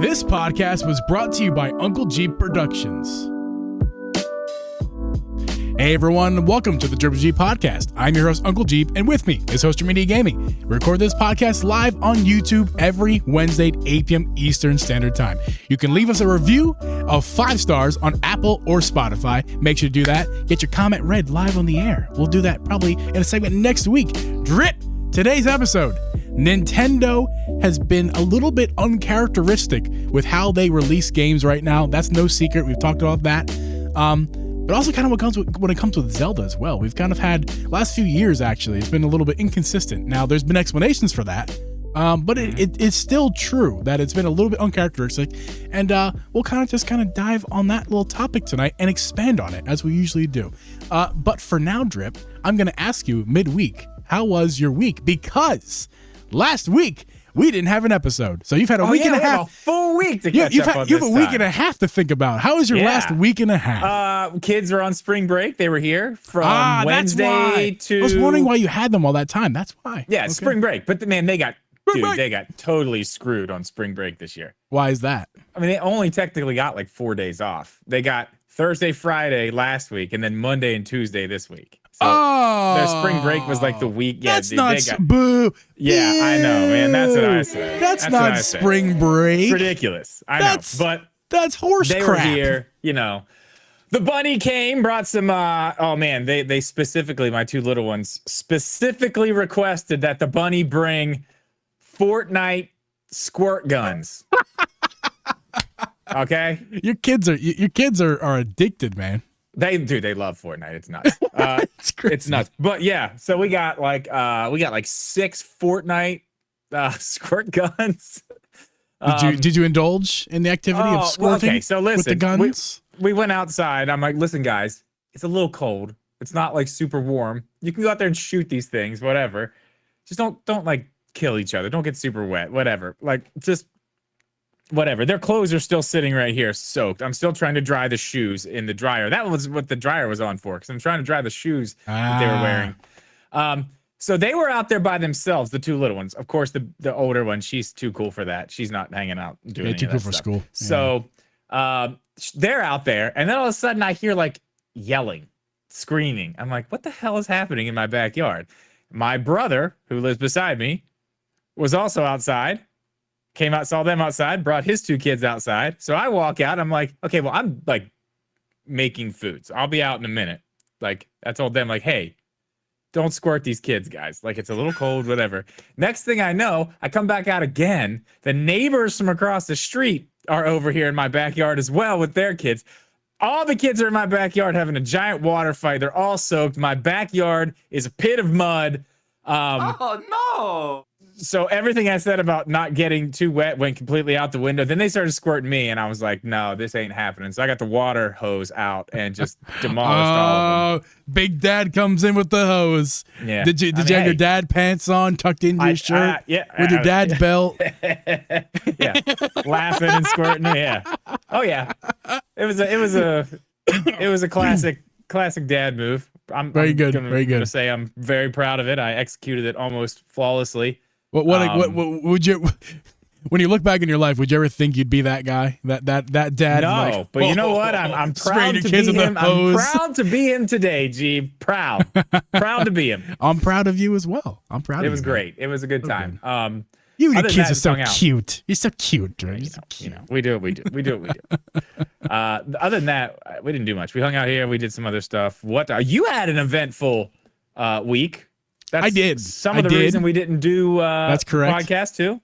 This podcast was brought to you by Uncle Geeb Productions. Hey everyone, welcome to the Triple G Podcast. I'm your host, Uncle Geeb, and with me is Hoster Media Gaming. We record this podcast live on YouTube every Wednesday at 8 p.m. Eastern Standard Time. You can leave us a review of 5 stars on Apple or Spotify. Make sure to do that. Get your comment read live on the air. We'll do that probably in a segment next week. Drip! Today's episode. Nintendo has been a little bit uncharacteristic with how they release games right now. That's no secret. We've talked about that. But also kind of when it comes with Zelda as well. We've kind of had, last few years actually, it's been a little bit inconsistent. Now, there's been explanations for that, but it's still true that it's been a little bit uncharacteristic. And we'll kind of dive on that little topic tonight and expand on it as we usually do. But for now, Drip, I'm going to ask you midweek, how was your week? Because last week, we didn't have an episode. So you've had a week and a half. A full week to catch up on this. You have a week and a half to think about. How was your last week and a half? Kids are on spring break. They were here from Wednesday to... I was wondering why you had them all that time. That's why. Yeah, okay. Spring break. But man, they got totally screwed on spring break this year. Why is that? I mean, they only technically got like 4 days off. They got Thursday, Friday last week, and then Monday and Tuesday this week. So their spring break was like the week. Yeah, that's boo. Yeah, I know, man. That's what I said. That's not spring break. It's ridiculous. I know, but that's horse crap. They were here, The bunny came, brought some. They specifically, my 2 little ones specifically requested that the bunny bring Fortnite squirt guns. Okay, your kids are addicted, man. They love Fortnite. It's nuts. It's nuts. But yeah, so we got like 6 Fortnite squirt guns. Did you indulge in the activity of squirting? Okay, so listen, with the guns? We went outside. I'm like, listen, guys, it's a little cold. It's not like super warm. You can go out there and shoot these things, whatever. Just don't like kill each other. Don't get super wet, whatever. Like just whatever. Their clothes are still sitting right here soaked. I'm still trying to dry the shoes in the dryer. That was what the dryer was on for, because I'm trying to dry the shoes that they were wearing. So they were out there by themselves, the 2 little ones. Of course, the older one, she's too cool for that. She's not hanging out doing any too of cool that for stuff. school. So they're out there, and then all of a sudden I hear like yelling, screaming. I'm like, what the hell is happening in my backyard? My brother, who lives beside me, was also outside. Came out, saw them outside, brought his 2 kids outside. So I walk out. I'm like, okay, well, I'm like making food. So I'll be out in a minute. Like, I told them, like, hey, don't squirt these kids, guys. Like, it's a little cold, whatever. Next thing I know, I come back out again. The neighbors from across the street are over here in my backyard as well with their kids. All the kids are in my backyard having a giant water fight. They're all soaked. My backyard is a pit of mud. Oh, no. So everything I said about not getting too wet went completely out the window. Then they started squirting me, and I was like, no, this ain't happening. So I got the water hose out and just demolished all of them. Big Dad comes in with the hose. Yeah. Did you have your dad pants on, tucked into your shirt? With your dad's belt? Yeah. Laughing and squirting. Yeah. Oh, yeah. It was a classic dad move. I'm very good. Gonna say I'm very proud of it. I executed it almost flawlessly. What would you, when you look back in your life, would you ever think you'd be that guy, that dad? No, like, but you know what? I'm proud to be him. I'm proud to be him today, Geeb. Proud to be him. I'm proud of you as well. I'm proud of you. It was great. It was a good time. You and your kids are so cute. You're so cute, Drew. We do what we do. Other than that, we didn't do much. We hung out here. We did some other stuff. You had an eventful week. I did. Some of the reason we didn't do that's correct. Podcast too.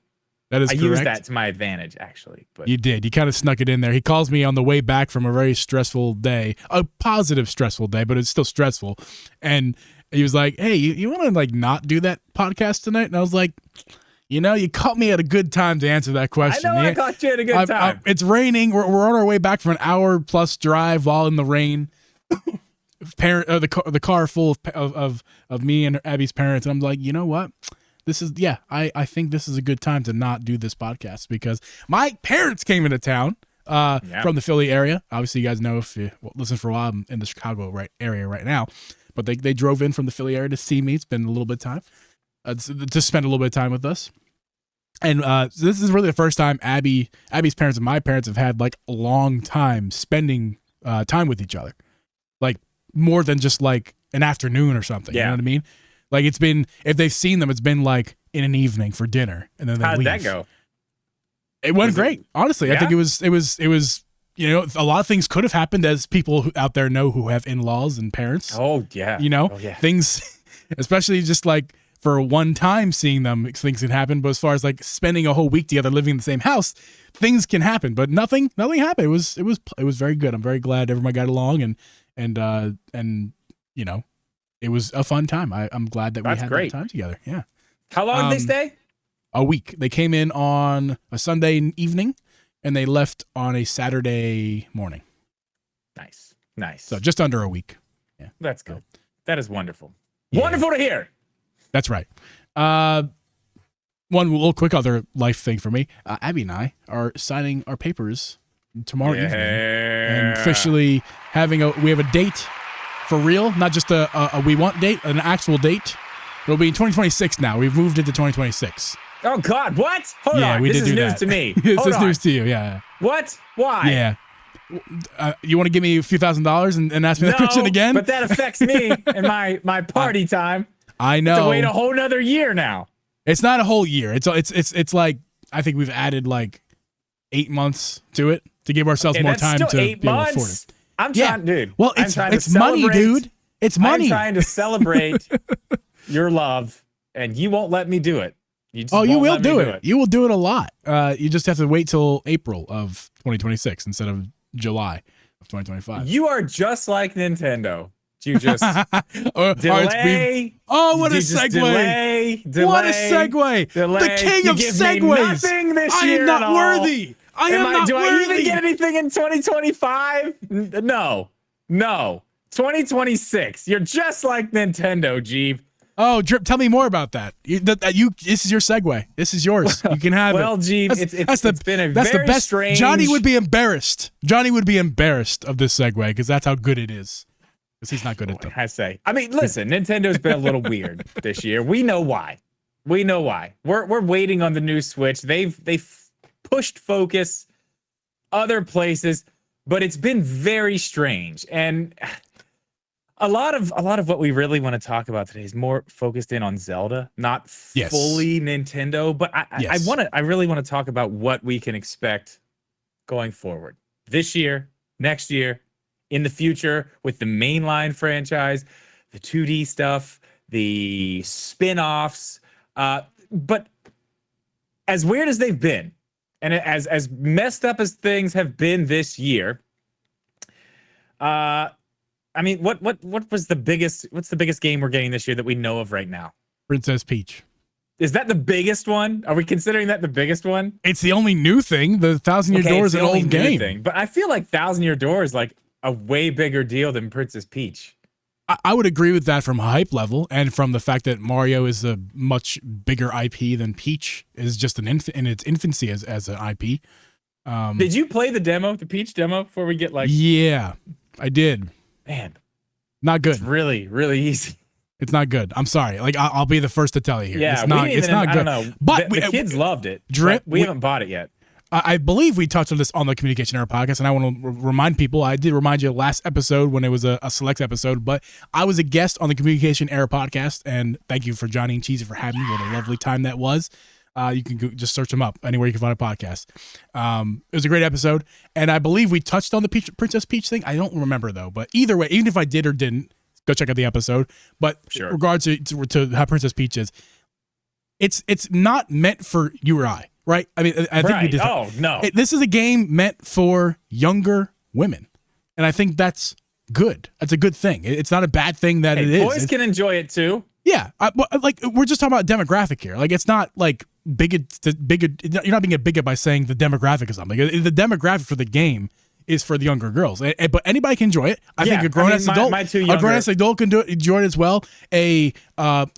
That is correct. I used that to my advantage, actually. But you did. You kind of snuck it in there. He calls me on the way back from a very stressful day, a positive stressful day, but it's still stressful. And he was like, "Hey, you want to like not do that podcast tonight?" And I was like, you caught me at a good time to answer that question. I know I caught you at a good time. It's raining. We're on our way back from an hour-plus drive while in the rain. The car full of me and Abby's parents, and I'm like, you know what? I think this is a good time to not do this podcast because my parents came into town from the Philly area. Obviously, you guys know if you listen for a while, I'm in the Chicago area right now, but they drove in from the Philly area to see me. It's been a little bit of time to spend a little bit of time with us. And so this is really the first time Abby's parents and my parents have had like a long time spending time with each other, like more than just like an afternoon or something. Yeah. You know what I mean? Like it's been, if they've seen them, it's been like in an evening for dinner, and then they How'd leave. that go? It went great. Honestly, Yeah? I think it was. You know, a lot of things could have happened, as people out there know who have in-laws and parents. Oh yeah. You know, Oh, yeah. things, especially just like for one time seeing them, things can happen. But as far as like spending a whole week together, living in the same house, things can happen. But nothing happened. It was very good. I'm very glad everyone got along, and you know, it was a fun time. I'm glad that we had that time together. Yeah. How long did they stay? A week. They came in on a Sunday evening, and they left on a Saturday morning. Nice. So just under a week. Yeah. That's good. That is wonderful. Yeah. Wonderful to hear. That's right. One little quick other life thing for me. Abby and I are signing our papers tomorrow evening, and officially we have a date for real, not just a we want date, an actual date. It'll be in 2026 now. We've moved into 2026 Oh God! What? Hold on. We this did is do news that. to me. This is news to you. Yeah. What? Why? Yeah. You want to give me a few $1,000s and ask me that question again? But that affects me and my party time. I know. To wait a whole nother year now. It's not a whole year. It's like, I think we've added like 8 months to it to give ourselves more time to be able to afford it. I'm trying, dude. Well, it's money, dude. It's money. I'm trying to celebrate your love, and you won't let me do it. You will do it. You will do it a lot. You just have to wait till April of 2026 instead of July of 2025. You are just like Nintendo. You just delay. What a segue. Delay. What a segue. Delay. The king of segues. Nothing this year I am not worthy. I am not do worthy. I even get anything in 2025? No. 2026. You're just like Nintendo, Geeb. Oh, Drip, tell me more about that. This is your segue. This is yours. You can have well, it. Geeb, it's been a very best. strange... Johnny would be embarrassed. Johnny would be embarrassed of this segue because that's how good it is. Because he's not good at them. I mean, listen, Nintendo's been a little weird this year. We know why. We're waiting on the new Switch. They've pushed focus other places, but it's been very strange. And a lot of what we really want to talk about today is more focused in on Zelda, not fully Nintendo. But I really want to talk about what we can expect going forward this year, next year, in the future with the mainline franchise, the 2D stuff, the spin-offs. But as weird as they've been, and as messed up as things have been this year, I mean, what was the biggest? What's the biggest game we're getting this year that we know of right now? Princess Peach. Is that the biggest one? Are we considering that the biggest one? It's the only new thing. The Thousand Year Door is an old game. Thing, but I feel like Thousand Year Door is like a way bigger deal than Princess Peach. I would agree with that from hype level, and from the fact that Mario is a much bigger IP than Peach is just in its infancy as an IP. Did you play the Peach demo before we get like? Yeah, I did. Man, not good. It's really, really easy. It's not good. I'm sorry. Like I'll be the first to tell you here. Yeah, it's not good. I don't know. But the kids loved it. Drip. We haven't bought it yet. I believe we touched on this on the Communication Era podcast, and I want to remind people, I did remind you last episode when it was a select episode, but I was a guest on the Communication Era podcast, and thank you for Johnny and Cheesy for having me. What a lovely time that was. You can just search them up anywhere you can find a podcast. It was a great episode, and I believe we touched on the Princess Peach thing. I don't remember, though, but either way, even if I did or didn't, go check out the episode. But in regards to how Princess Peach is, it's not meant for you or I. Right? I mean, I think we did. Oh, no. This is a game meant for younger women. And I think that's good. That's a good thing. It's not a bad thing that it is. Boys can enjoy it too. Yeah. Like, we're just talking about demographic here. Like, it's not like bigot. You're not being a bigot by saying the demographic is something. The demographic for the game is for the younger girls. But anybody can enjoy it. I think a grown-ass adult can enjoy it as well. A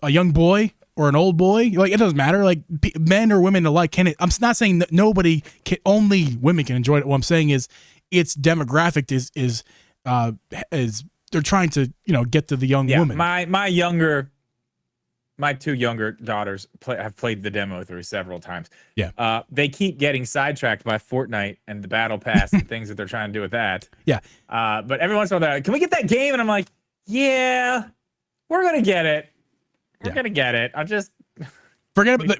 young boy or an old boy, like, it doesn't matter. Like, men or women alike can. I'm not saying that nobody can. Only women can enjoy it. What I'm saying is, its demographic is they're trying to get to the young woman. My younger my two younger daughters have played the demo through several times. Yeah. They keep getting sidetracked by Fortnite and the battle pass and things that they're trying to do with that. Yeah. But every once in a while, they're like, can we get that game? And I'm like, yeah, we're going to get it. We're going to get it. I just... Forget about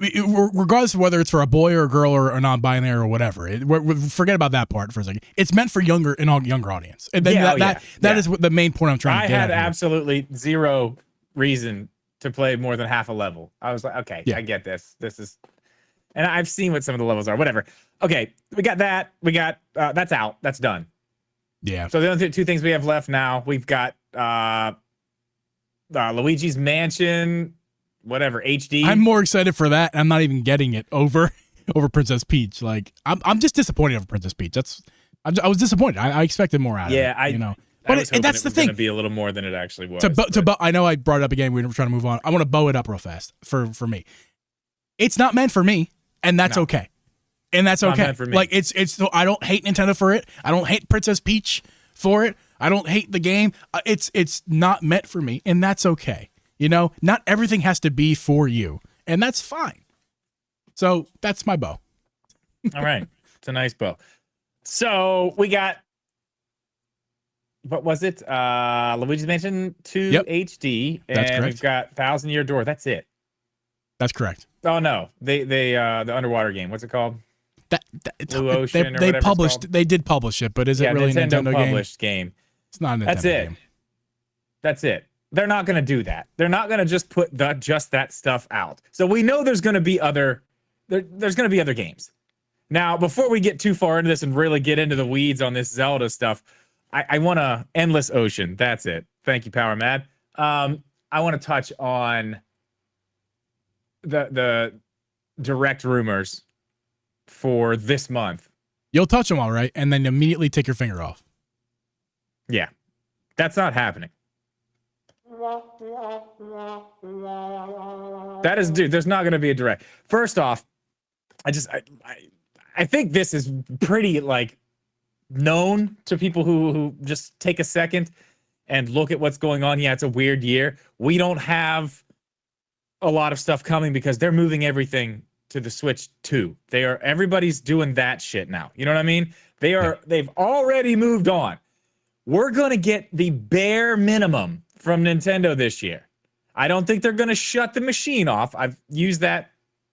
regardless of whether it's for a boy or a girl or a non-binary or whatever. Forget about that part for a second. It's meant for younger audience. And then that is what the main point I'm trying to get at. I had absolutely zero reason to play more than half a level. I was like, okay, I get this. This is, and I've seen what some of the levels are. Whatever. Okay, we got that. We got that's out. That's done. Yeah. So the only two things we have left now, we've got Luigi's Mansion. Whatever, HD. I'm more excited for that. I'm not even getting it over Princess Peach. Like I'm just disappointed over Princess Peach. I was disappointed. I expected more out of it. But that's the thing. Going to be a little more than it actually was. I know I brought it up again. We were trying to move on. I want to bow it up real fast for me. It's not meant for me, and that's okay. And that's okay. Meant for me. Like it's so I don't hate Nintendo for it. I don't hate Princess Peach for it. I don't hate the game. It's not meant for me, and that's okay. Not everything has to be for you, and that's fine. So that's my bow. All right. It's a nice bow. So we got, what was it? Luigi's Mansion 2 HD. And that's correct. We've got 1,000 Year Door. That's it. That's correct. Oh, no. The underwater game. What's it called? Blue Ocean They did publish it, but is it really a Nintendo published game? It's not a Nintendo game. That's it. They're not going to do that. They're not going to just put just that stuff out. So we know there's going to be other games. Now, before we get too far into this and really get into the weeds on this Zelda stuff, I want to Endless Ocean. That's it. Thank you, Power Mad. I want to touch on the direct rumors for this month. You'll touch them all right, and then immediately take your finger off. Yeah, that's not happening. That is, dude, there's not going to be a direct. First off, I think this is pretty like known to people who just take a second and look at what's going on. Yeah, it's a weird year. We don't have a lot of stuff coming because they're moving everything to the Switch 2. Everybody's doing that shit now. You know what I mean? They've already moved on. We're going to get the bare minimum from Nintendo this year. I don't think they're going to shut the machine off. I've used that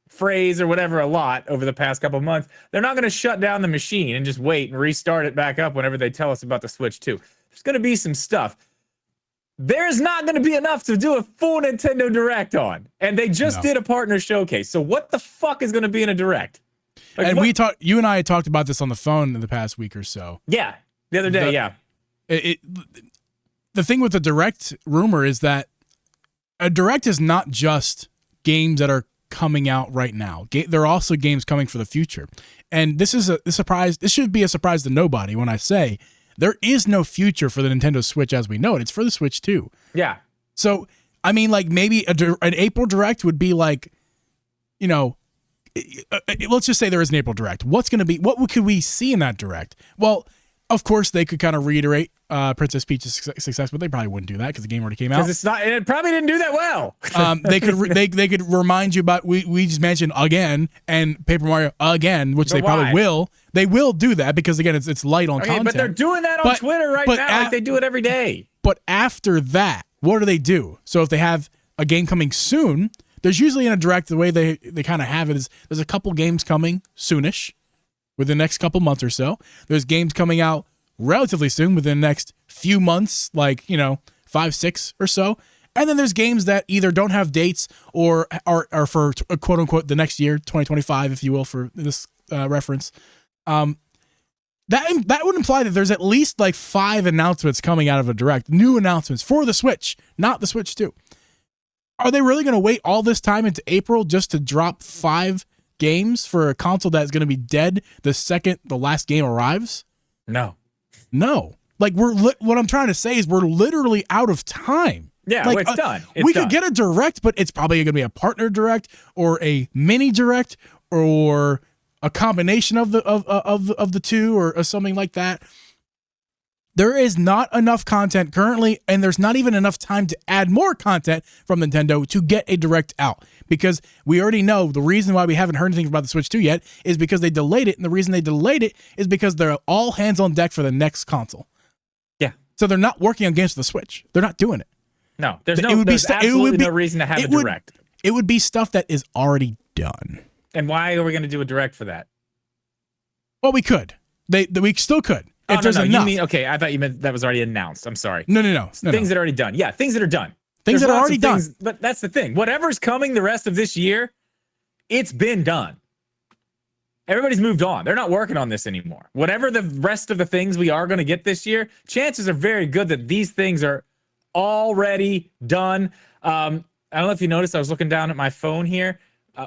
phrase or whatever a lot over the past couple of months. They're not going to shut down the machine and just wait and restart it back up whenever they tell us about the Switch 2. There's going to be some stuff. There's not going to be enough to do a full Nintendo Direct on. And they just did a partner showcase. So what the fuck is going to be in a Direct? Like, and you and I had talked about this on the phone in the past week or so. Yeah. The other day, The thing with the Direct rumor is that a Direct is not just games that are coming out right now. There are also games coming for the future. And this is a surprise. This should be a surprise to nobody when I say there is no future for the Nintendo Switch as we know it. It's for the Switch 2. Yeah. So, I mean, like maybe an April Direct would be like, let's just say there is an April Direct. What could we see in that Direct? Well, of course, they could kind of reiterate Princess Peach's success, but they probably wouldn't do that because the game already came out. Because it probably didn't do that well. They could remind you about we just mentioned again and Paper Mario again, which they probably will. They will do that because again, it's light on content. But they're doing that on Twitter right now, like they do it every day. But after that, what do they do? So if they have a game coming soon, there's usually in a Direct the way they kind of have it is there's a couple games coming soonish. Within the next couple months or so. There's games coming out relatively soon within the next few months, like, 5, 6 or so. And then there's games that either don't have dates or are for quote unquote the next year, 2025, if you will, for this reference. That would imply that there's at least like 5 announcements coming out of a Direct, new announcements for the Switch, not the Switch 2. Are they really going to wait all this time into April just to drop 5 games for a console that's going to be dead the second the last game arrives? No. Like what I'm trying to say is we're literally out of time. Yeah, like, it's done. We could get a Direct, but it's probably going to be a partner Direct or a mini Direct or a combination of the two or something like that. There is not enough content currently, and there's not even enough time to add more content from Nintendo to get a Direct out, because we already know the reason why we haven't heard anything about the Switch 2 yet is because they delayed it, and the reason they delayed it is because they're all hands on deck for the next console. Yeah. So they're not working on games for the Switch. They're not doing it. No, there's absolutely no reason to have a Direct. It would be stuff that is already done. And why are we going to do a Direct for that? Well, we could. We still could. If there's enough. You mean, okay, I thought you meant that was already announced. I'm sorry. No. Things that are already done. Yeah, things that are done. Things that are already done. But that's the thing. Whatever's coming the rest of this year, it's been done. Everybody's moved on. They're not working on this anymore. Whatever the rest of the things we are going to get this year, chances are very good that these things are already done. I don't know if you noticed, I was looking down at my phone here.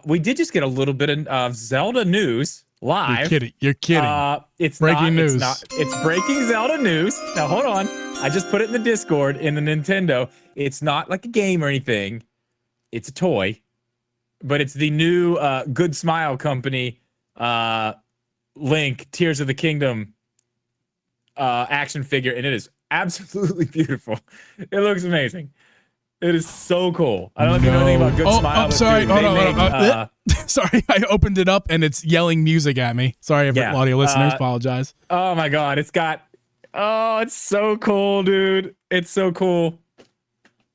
We did just get a little bit of Zelda news live. You're kidding. It's breaking news. It's breaking Zelda news. Now, hold on. I just put it in the Discord in the Nintendo. It's not like a game or anything. It's a toy. But it's the new Good Smile Company Link Tears of the Kingdom action figure, and it is absolutely beautiful. It looks amazing. It is so cool. I don't know if you know anything about Good Smile. I'm sorry. Hold on. Sorry, I opened it up and it's yelling music at me. Sorry, audio listeners. Apologize. Oh my God. It's so cool, dude. It's so cool.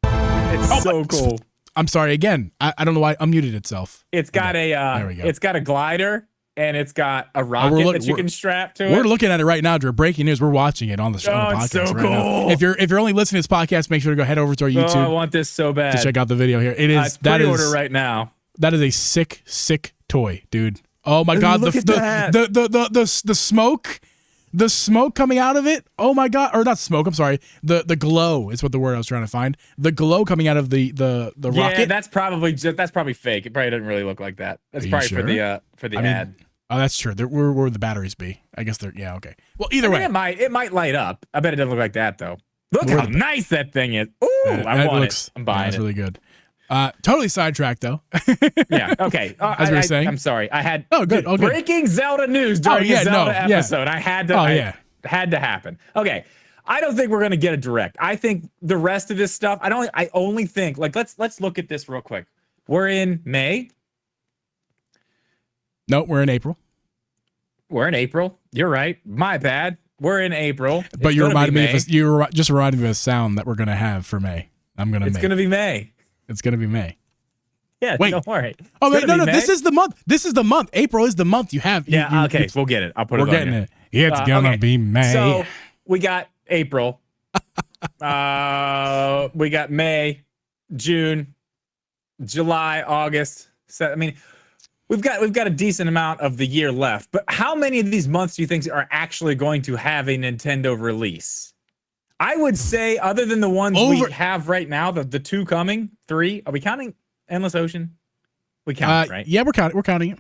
It's so cool. I'm sorry again. I don't know why it unmuted itself. It's got there we go. It's got a glider. And it's got a rocket that you can strap to it. We're looking at it right now, Drew. Breaking news. We're watching it on the show. It's so cool. Now. If you're only listening to this podcast, make sure to go head over to our YouTube. Oh, I want this so bad. To check out the video here. It is it's pre-order right now. That is a sick toy, dude. Oh my God, the smoke. The smoke coming out of it. Oh my God, or not smoke. I'm sorry. The glow is what the word I was trying to find. The glow coming out of the rocket. Yeah, that's probably fake. It probably doesn't really look like that. That's probably sure? for the ad. Oh, that's true. Where would the batteries be? I guess they're okay. Well, either way, it might light up. I bet it doesn't look like that though. Look how nice that thing is. Ooh, I want it. I'm buying it. That's really good. Totally sidetracked though. Yeah. Okay. As we were saying, I'm sorry. I had breaking Zelda news during the Zelda episode. Yeah. I had to. Had to happen. Okay. I don't think we're gonna get a Direct. I think the rest of this stuff. I only think let's look at this real quick. We're in May. No, we're in April. We're in April. You're right. My bad. We're in April. But you reminded me just reminded me of a sound that we're gonna have for May. It's gonna be May. It's gonna be May. Yeah, wait. Don't worry. Oh wait, no. This is the month. This is the month. April is the month you have. Okay. We'll get it. I'll put it on. We're getting it. It's gonna be May. So we got April. We got May, June, July, August. So, I mean, we've got a decent amount of the year left. But how many of these months do you think are actually going to have a Nintendo release? I would say, other than the ones we have right now, the two coming, 3. Are we counting Endless Ocean? We count, right? Yeah, we're counting it.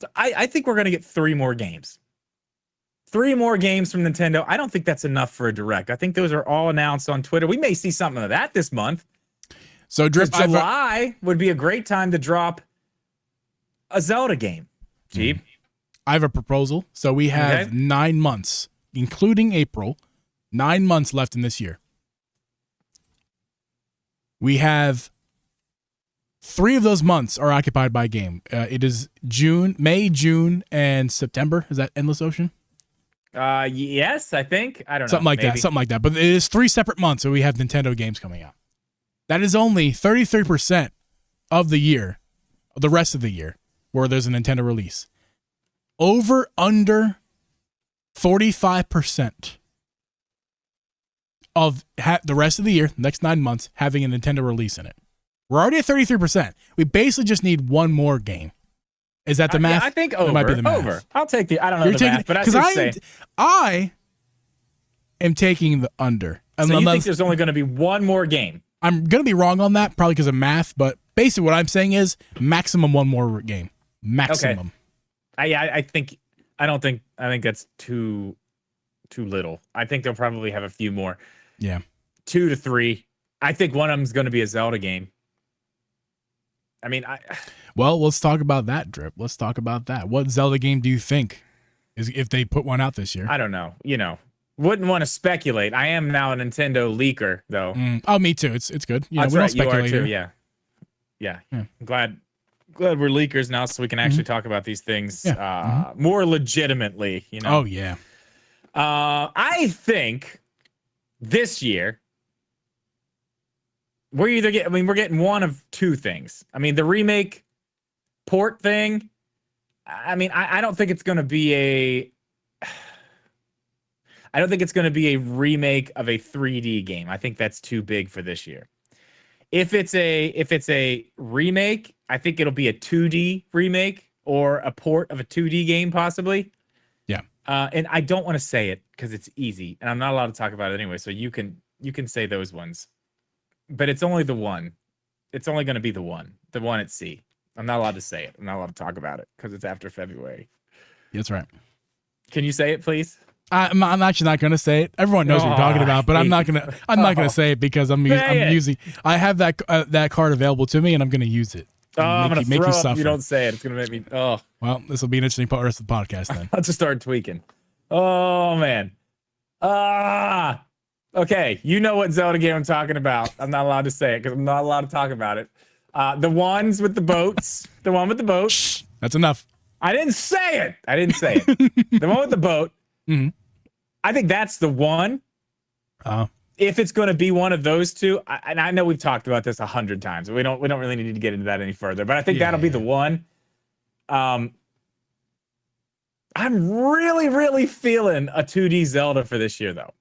So I think we're gonna get 3 more games. 3 more games from Nintendo. I don't think that's enough for a Direct. I think those are all announced on Twitter. We may see something of that this month. So July would be a great time to drop a Zelda game. Geeb? I have a proposal. So we have 9 months, including April, 9 months left in this year. We have 3 of those months are occupied by a game. It is May, June, and September. Is that Endless Ocean? Yes, I think. I don't know. Something like that. But it is 3 separate months, so we have Nintendo games coming out. That is only 33% of the year, the rest of the year, where there's a Nintendo release. Under 45% of the rest of the year, next 9 months, having a Nintendo release in it. We're already at 33%. We basically just need one more game. Is that the math? I think over. It might be the math. Over. I'll take the. I don't know the math, but I am taking the under. So you think there's only going to be one more game? I'm going to be wrong on that, probably because of math. But basically, what I'm saying is maximum one more game. Maximum. Okay. I think that's too little. I think they'll probably have a few more. Yeah. 2 to 3. I think one of them is going to be a Zelda game. I mean, Well, let's talk about that, Drip. Let's talk about that. What Zelda game do you think is if they put one out this year? I don't know. Wouldn't want to speculate. I am now a Nintendo leaker, though. Oh, me too. It's good. You know, That's we don't right. You are speculate too. here. Yeah. I'm glad we're leakers now, so we can actually talk about these things more legitimately. You know. Oh yeah. I think this year we're getting one of two things. I mean, the remake port thing. I mean, I don't think it's going to be a. I don't think it's going to be a remake of a 3D game. I think that's too big for this year. If it's a remake, I think it'll be a 2D remake or a port of a 2D game, possibly. Yeah. And I don't want to say it because it's easy, and I'm not allowed to talk about it anyway. So you can say those ones, but it's only the one. It's only going to be the one at C. I'm not allowed to say it. I'm not allowed to talk about it because it's after February. That's right. Can you say it, please? I'm actually not going to say it. Everyone knows what we're talking about, but I'm not going to say it because I'm using. I have that card available to me, and I'm going to use it. I'm going to throw up if you don't say it. It's going to make me. Oh, well, this will be an interesting part of the podcast then. I'll just start tweaking. Oh man. Okay. You know what Zelda game I'm talking about. I'm not allowed to say it because I'm not allowed to talk about it. The ones with the boats. The one with the boat. Shh, that's enough. I didn't say it. The one with the boat. Mm-hmm. I think that's the one. If it's going to be one of those two, and I know we've talked about this 100 times. We don't really need to get into that any further. But I think that'll be the one. I'm really, really feeling a 2D Zelda for this year, though.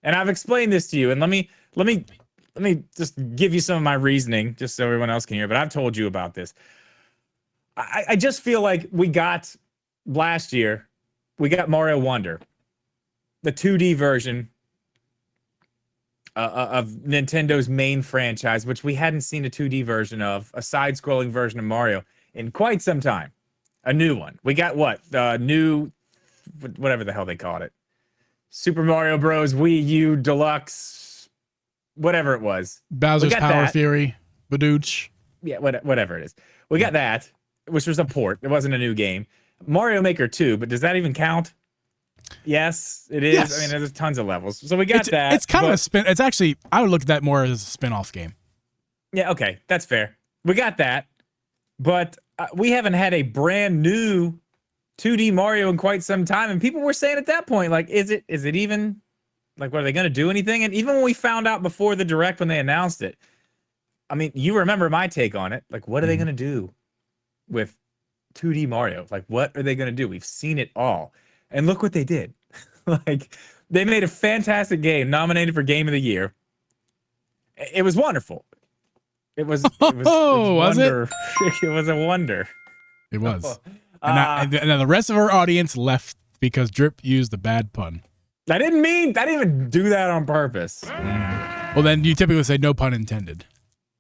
And I've explained this to you. And let me just give you some of my reasoning, just so everyone else can hear. But I've told you about this. I just feel like we got last year. We got Mario Wonder, the 2D version of Nintendo's main franchise, which we hadn't seen a 2D version of, a side-scrolling version of Mario in quite some time. A new one. We got what? The new, whatever the hell they called it. Super Mario Bros. Wii U Deluxe, whatever it was. Bowser's Power Theory, Badooch. Yeah, whatever it is. We got that, which was a port. It wasn't a new game. Mario Maker 2, but does that even count? Yes, it is. Yes. I mean, there's tons of levels. So we got that. It's kind of a spin. It's actually, I would look at that more as a spin-off game. Yeah, okay. That's fair. We got that. But we haven't had a brand new 2D Mario in quite some time. And people were saying at that point, like, is it even, like, what are they going to do anything? And even when we found out before the Direct when they announced it, I mean, you remember my take on it. Like, what are they going to do with 2D Mario? Like, what are they going to do? We've seen it all. And look what they did. Like, they made a fantastic game, nominated for Game of the Year. It was wonderful. It was wonder. It was a wonder. It was. And the rest of our audience left because Drip used the bad pun. I didn't even do that on purpose. Well, then you typically say no pun intended.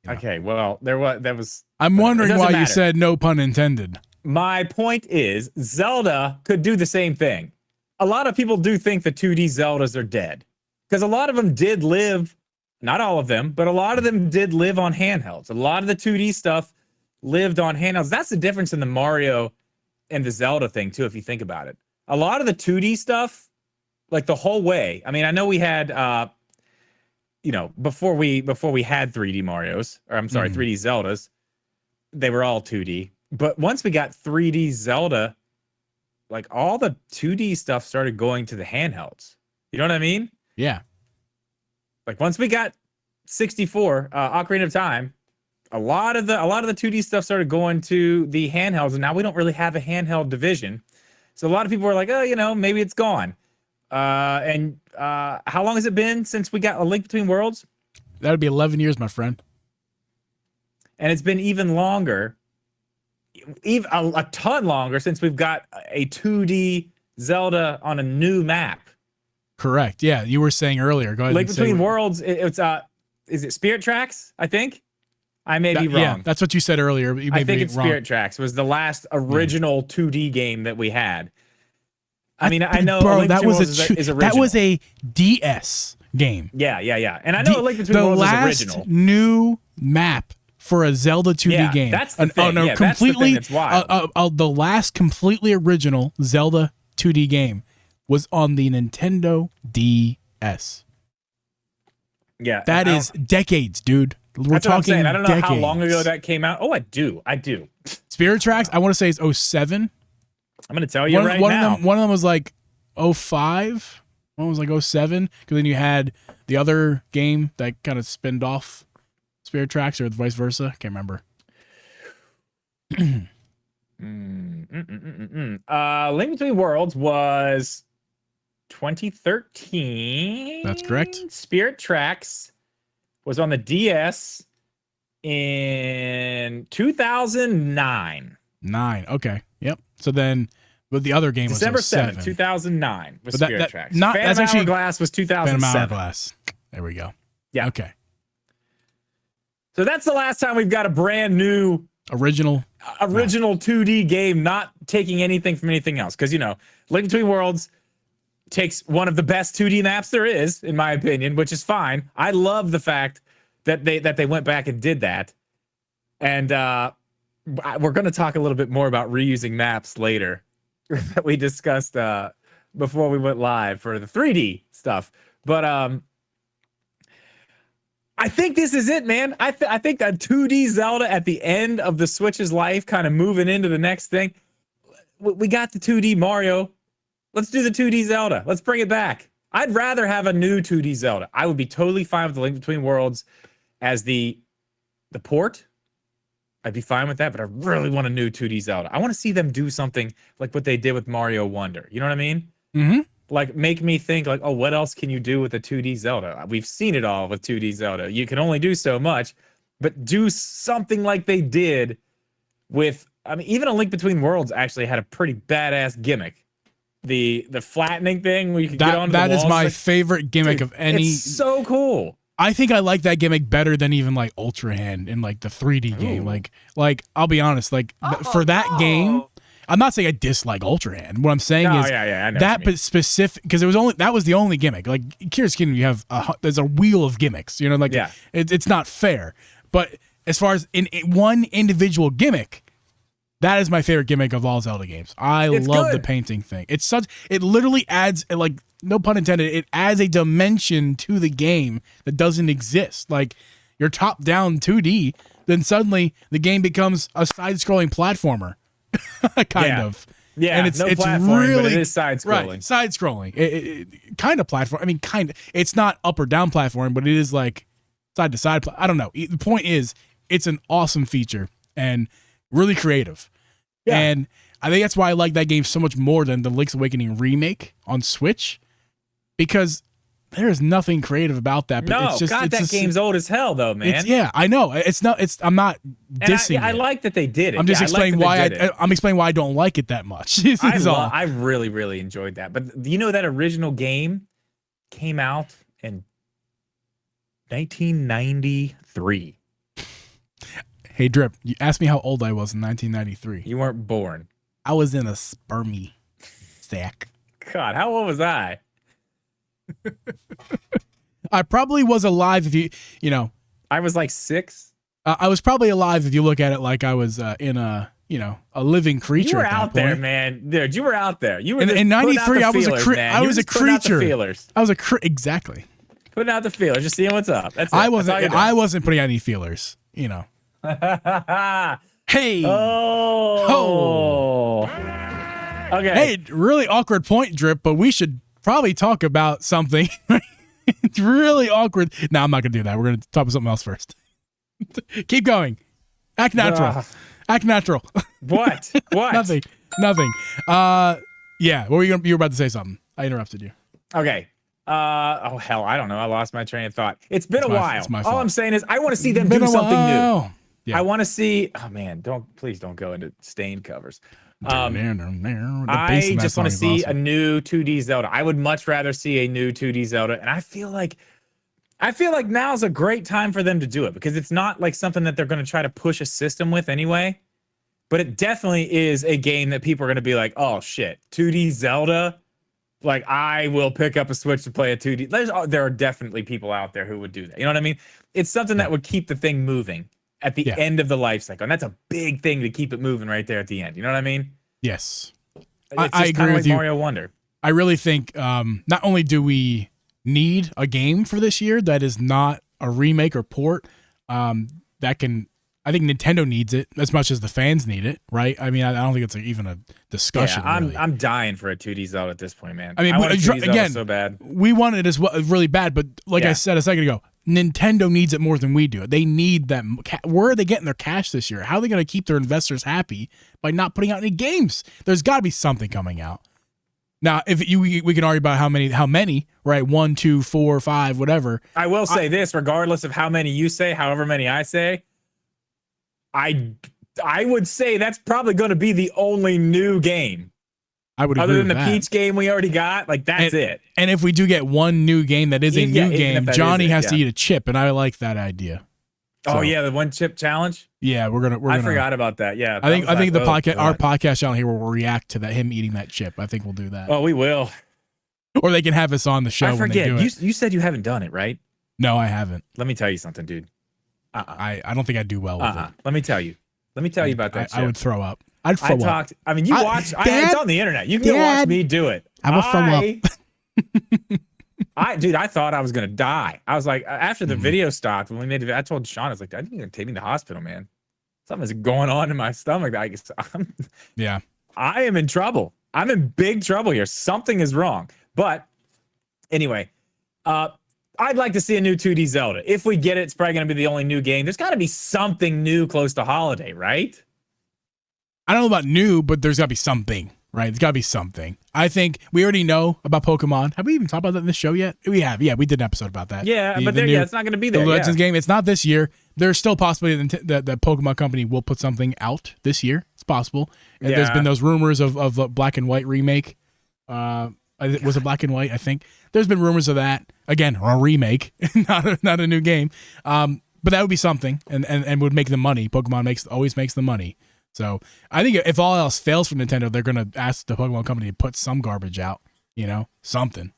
You know? Okay, well, that was. I'm wondering why you said no pun intended. My point is, Zelda could do the same thing. A lot of people do think the 2D Zeldas are dead. Because a lot of them did live, not all of them, but a lot of them did live on handhelds. A lot of the 2D stuff lived on handhelds. That's the difference in the Mario and the Zelda thing, too, if you think about it. A lot of the 2D stuff, like the whole way. I mean, I know we had, before we had 3D Marios, or I'm sorry, 3D Zeldas, they were all 2D. But once we got 3D Zelda, like all the 2D stuff started going to the handhelds. You know what I mean? Yeah. Like once we got 64, Ocarina of Time, a lot of the 2D stuff started going to the handhelds, and now we don't really have a handheld division. So a lot of people were like, oh, maybe it's gone. And how long has it been since we got A Link Between Worlds? That would be 11 years, my friend. And it's been even longer. Even a ton longer since we've got a 2D Zelda on a new map. Correct. Yeah, you were saying earlier. Go ahead. Link Between Worlds. It's is it Spirit Tracks? I think. I may be wrong. Yeah, that's what you said earlier. But you may I think be it's wrong. Spirit Tracks was the last original 2D game that we had. I mean, I know bro, Link that Between was Worlds is original. That was a DS game. Yeah. And I know Link Between Worlds is original. The last new map for a Zelda 2D game. That's the thing. That's the thing that's wild. The last completely original Zelda 2D game was on the Nintendo DS. Yeah. That is decades, dude. We're That's what I'm talking saying. I don't know decades. how long ago that came out. Oh, I do. Spirit Tracks, I want to say is 07. I'm going to tell you One now. One of them was like 05. One was like 07. Because then you had the other game that kind of spinned off Spirit Tracks or vice versa. Can't remember. Link Between Worlds was 2013. That's correct. Spirit Tracks was on the DS in 2009. Okay. Yep. So then, but the other game December was 7th, 2009 was but Spirit Tracks. That's Phantom actually Hourglass was 2007. Phantom Hourglass. There we go. Yeah. Okay. So that's the last time we've got a brand new original 2D game, not taking anything from anything else. Because, you know, Link Between Worlds takes one of the best 2D maps there is, in my opinion, which is fine. I love the fact that they went back and did that. And we're going to talk a little bit more about reusing maps later that we discussed before we went live for the 3D stuff. But I think this is it, man. I think that 2D Zelda at the end of the Switch's life, kind of moving into the next thing. We got the 2D Mario. Let's do the 2D Zelda. Let's bring it back. I'd rather have a new 2D Zelda. I would be totally fine with the Link Between Worlds as the port. I'd be fine with that, but I really want a new 2D Zelda. I want to see them do something like what they did with Mario Wonder. You know what I mean? Mm-hmm. Like, make me think, like, oh, what else can you do with a 2D Zelda? We've seen it all with 2D Zelda. You can only do so much, but do something like they did with, I mean, even A Link Between Worlds actually had a pretty badass gimmick. The flattening thing where you could get onto the walls. That is my favorite gimmick of any. It's so cool. I think I like that gimmick better than even like Ultra Hand in like the 3D game. Like I'll be honest, like for that game, I'm not saying I dislike Ultra Hand. What I'm saying is I know that specific, because that was the only gimmick. Like Kira's Kingdom, you have there's a wheel of gimmicks. You know, like it's not fair. But as far as in one individual gimmick, that is my favorite gimmick of all Zelda games. I love the painting thing. It literally adds, like, no pun intended, it adds a dimension to the game that doesn't exist. Like, you're top down 2D, then suddenly the game becomes a side-scrolling platformer. kind of. Yeah, and it's platforming, really, but it is side-scrolling. Right, side-scrolling. It kind of platform. I mean, kind of. It's not up or down platform, but it is like side-to-side. I don't know. The point is, it's an awesome feature and really creative. Yeah. And I think that's why I like that game so much more than the Link's Awakening remake on Switch, because there is nothing creative about that. But it's just, that game's old as hell, though, man. I know. I'm not dissing. I like that they did it. I'm just explaining why I'm explaining why I don't like it that much. I really, really enjoyed that. But you know, that original game came out in 1993. Hey, Drip, you asked me how old I was in 1993. You weren't born. I was in a spermy sack. God, how old was I? I probably was alive if you know. I was like 6. I was probably alive if you look at it like I was in a living creature. You were at that out there, point. man. Dude, you were out there. You were in '93. I was a creature. I was exactly putting out the feelers, just seeing what's up. That's it. I wasn't putting out any feelers. You know. Hey. Oh. Okay. Hey, really awkward point, Drip, but we should probably talk about something. It's really awkward. No, I'm not going to do that. We're going to talk about something else first. Keep going. Act natural. Act natural. What? Nothing. Yeah. What were you were about to say something. I interrupted you. Okay. Oh, hell. I don't know. I lost my train of thought. It's been a while. It's my fault. All I'm saying is I want to see them do something new. Yeah. I want to see. Oh, man. Please don't go into stain covers. I just want to see a new 2D Zelda. I would much rather see a new 2D Zelda, and I feel like now's a great time for them to do it, because it's not like something that they're going to try to push a system with anyway. But it definitely is a game that people are going to be like, "Oh shit, 2D Zelda!" Like, I will pick up a Switch to play a 2D. There are definitely people out there who would do that. You know what I mean? It's something that would keep the thing moving at the end of the life cycle. And that's a big thing to keep it moving right there at the end. You know what I mean? Yes. It's I agree with you. Mario Wonder. I really think not only do we need a game for this year that is not a remake or port, that can. I think Nintendo needs it as much as the fans need it, right? I mean, I don't think it's even a discussion. Yeah, really. I'm dying for a 2D Zelda at this point, man. I mean, I want a 2D Zelda again, so bad. We want it as well, really bad, but like I said a second ago, Nintendo needs it more than we do. They need that. Where are they getting their cash this year? How are they going to keep their investors happy by not putting out any games? There's got to be something coming out. Now, if we can argue about how many, right? 1, 2, 4, 5, whatever. I will say this, regardless of how many you say, however many I say, I would say that's probably going to be the only new game. I would agree other than with the that. Peach game we already got, like that's it. And if we do get one new game that is a new game, Johnny has to eat a chip, and I like that idea. Oh yeah, the one chip challenge. Yeah, we're gonna. I forgot about that. Yeah, I think the podcast, our podcast channel here, will react to that him eating that chip. I think we'll do that. Oh, we will. Or they can have us on the show. I forget. When they do it. You said you haven't done it, right? No, I haven't. Let me tell you something, dude. I don't think I'd do well with it. Let me tell you about that chip. I would throw up. I'd throw up. I mean, you watch. It's on the internet. You can go watch me do it. I will throw up. I thought I was gonna die. I was like, after the video stopped, when we made it, I told Sean, I was like, I think you're gonna take me to the hospital, man. Something's going on in my stomach. Yeah. I am in trouble. I'm in big trouble here. Something is wrong. But anyway, I'd like to see a new 2D Zelda. If we get it, it's probably gonna be the only new game. There's got to be something new close to holiday, right? I don't know about new, but there's got to be something. Right, there's got to be something. I think we already know about Pokemon. Have we even talked about that in this show yet? We have. Yeah, we did an episode about that. Yeah, but it's not going to be there. The Legends game. It's not this year. There's still possibility that the Pokemon company will put something out this year. It's possible. And there's been those rumors of a Black and White remake. Was it Black and White? I think there's been rumors of that. Again, a remake, not a new game. But that would be something, and would make the money. Pokemon always makes the money. So I think if all else fails for Nintendo, they're going to ask the Pokemon company to put some garbage out, something.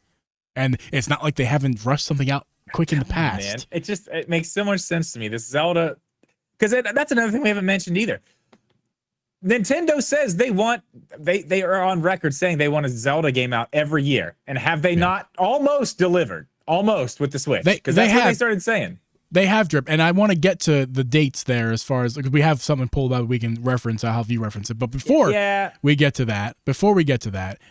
And it's not like they haven't rushed something out quick in the past. Man. It makes so much sense to me. This Zelda, because that's another thing we haven't mentioned either. Nintendo says they are on record saying they want a Zelda game out every year. And have they not almost delivered? Almost with the Switch. Because that's what they started saying. They have, Drip, and I want to get to the dates there as far as, because we have something pulled up we can reference. I'll have you reference it. But before we get to that,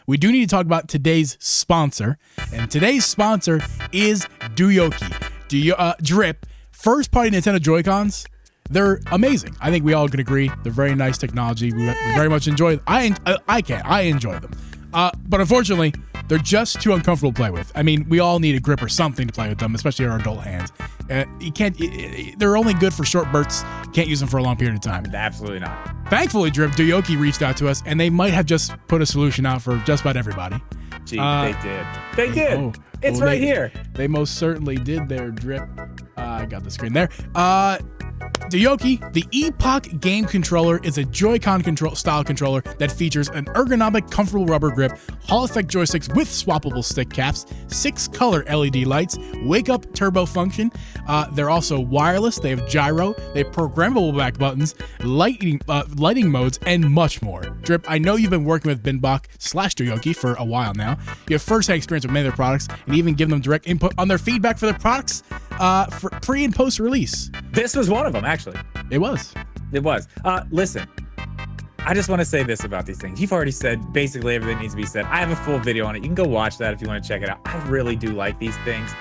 we do need to talk about today's sponsor. And today's sponsor is DOYOKY. Drip, first-party Nintendo Joy-Cons, they're amazing. I think we all can agree. They're very nice technology. We very much enjoy them. I enjoy them. But unfortunately, they're just too uncomfortable to play with. I mean, we all need a grip or something to play with them, especially our adult hands. You can't. They're only good for short bursts. Can't use them for a long period of time. Absolutely not. Thankfully, Drip, DOYOKY reached out to us, and they might have just put a solution out for just about everybody. Gee, they did. They did. It's right here. They most certainly did there, Drip. I got the screen there. DOYOKY, the Epoch game controller, is a Joy-Con style controller that features an ergonomic, comfortable rubber grip, Hall effect joysticks with swappable stick caps, 6-color LED lights, wake-up turbo function. They're also wireless. They have gyro. They have programmable back buttons, lighting modes, and much more. Drip, I know you've been working with Binbach/DOYOKY for a while now. You have first-hand experience with many of their products, and even give them direct input on their feedback for their products for pre- and post-release. This was one of them, actually. It was. Listen, I just want to say this about these things. You've already said basically everything needs to be said. I have a full video on it. You can go watch that if you want to check it out. I really do like these things.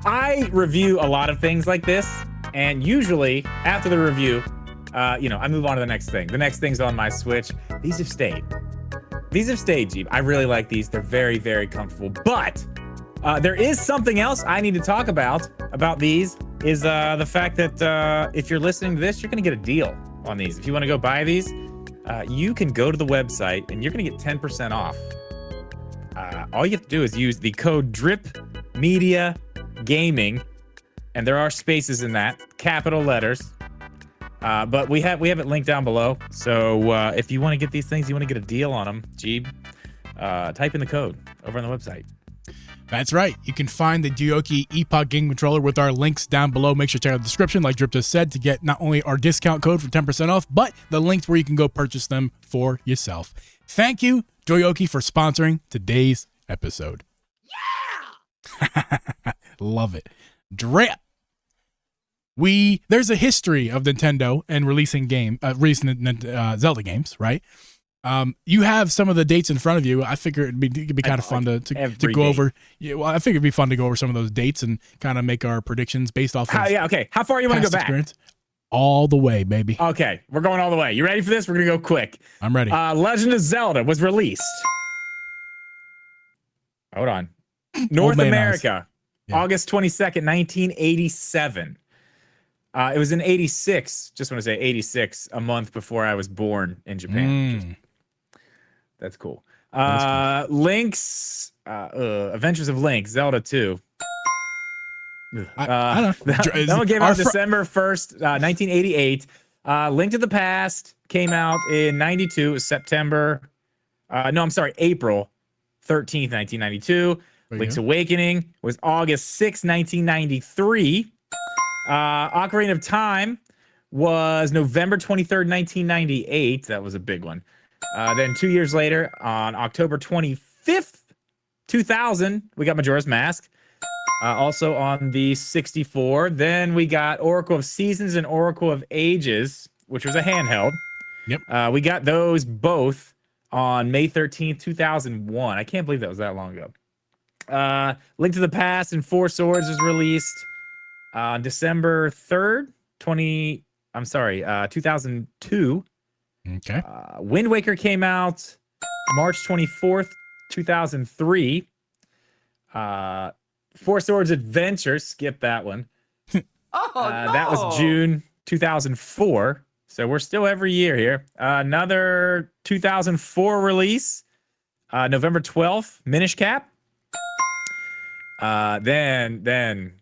I review a lot of things like this, and usually after the review, I move on to the next thing. The next thing's on my Switch. These have stayed, Geeb. I really like these. They're very, very comfortable. But there is something else I need to talk about these, is the fact that if you're listening to this, you're going to get a deal on these. If you want to go buy these, you can go to the website and you're going to get 10% off. All you have to do is use the code DRIPMediaGaming, and there are spaces in that, capital letters. But we have it linked down below. So if you want to get these things, you want to get a deal on them, Geeb, type in the code over on the website. That's right. You can find the DOYOKY Epoch game controller with our links down below. Make sure to check out the description, like Drip just said, to get not only our discount code for 10% off, but the links where you can go purchase them for yourself. Thank you, DOYOKY, for sponsoring today's episode. Yeah! Love it. Drip. There's a history of Nintendo and releasing recent Zelda games, right? You have some of the dates in front of you. I figure it'd be kind of fun to go over. Yeah, well, I figure it'd be fun to go over some of those dates and kind of make our predictions based off of okay. How far you want to go back? Experience. All the way, baby. Okay, we're going all the way. You ready for this? We're going to go quick. I'm ready. Legend of Zelda was released. Hold on. North America, August 22nd, 1987. It was in 86. Just want to say 86, a month before I was born in Japan. That's cool. Link's Adventures of Link, Zelda 2. I don't know. That one came out December 1st, 1988. Link to the Past came out in 92. It was April 13th, 1992. Link's Awakening was August 6th, 1993. Ocarina of Time was November 23rd, 1998. That was a big one. Then 2 years later, on October 25th, 2000, we got Majora's Mask. Also on the 64. Then we got Oracle of Seasons and Oracle of Ages, which was a handheld. Yep. We got those both on May 13th, 2001. I can't believe that was that long ago. Link to the Past and Four Swords was released on December 3rd, 2002. Okay. Wind Waker came out March 24th, 2003. Four Swords Adventure, skip that one. No. That was June 2004. So we're still every year here. Another 2004 release, November 12th, Minish Cap. Then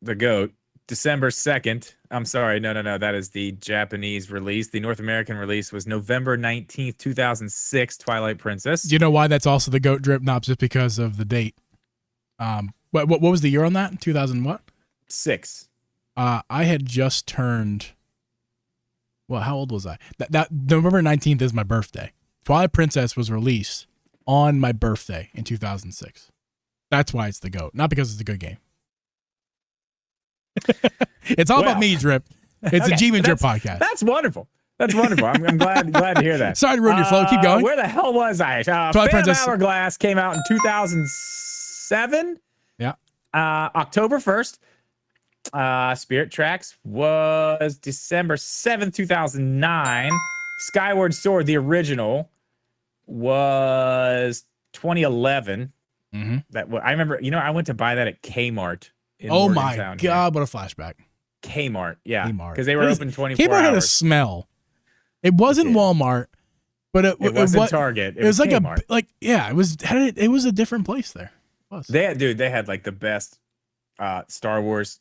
the GOAT, December 2nd. I'm sorry, no. That is the Japanese release. The North American release was November 19th, 2006, Twilight Princess. Do you know why that's also the GOAT drip? Not just because of the date. What was the year on that? 2000 what? 6. I had just turned. Well, how old was I? That November 19th is my birthday. Twilight Princess was released on my birthday in 2006. That's why it's the GOAT, not because it's a good game. It's all about me, Drip. It's a Geeb and Drip podcast. That's wonderful. That's wonderful. I'm glad to hear that. Sorry to ruin your flow. Keep going. Where the hell was I? Twilight Princess Hourglass came out in 2007. Yeah. October 1st. Spirit Tracks was December 7th, 2009. Skyward Sword, the original, was 2011. Mm-hmm. I remember, I went to buy that at Kmart. Oh my God, here. What a flashback. Kmart, yeah. Kmart. Because they were open 24 Kmart hours. had a smell. It wasn't Walmart, but it wasn't Target. It was like Kmart. it was a different place there. It was. They had like the best Star Wars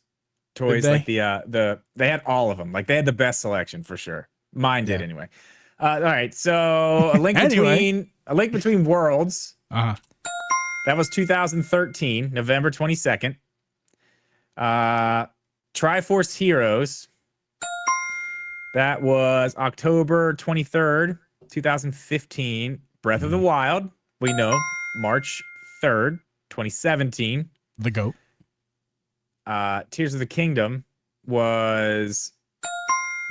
toys. Like they had all of them. Like they had the best selection for sure. Mine did anyway. All right, so a link between worlds. That was 2013, November 22nd. Triforce Heroes. That was October 23rd, 2015. Breath of the Wild, we know, March 3rd, 2017. The GOAT. Tears of the Kingdom was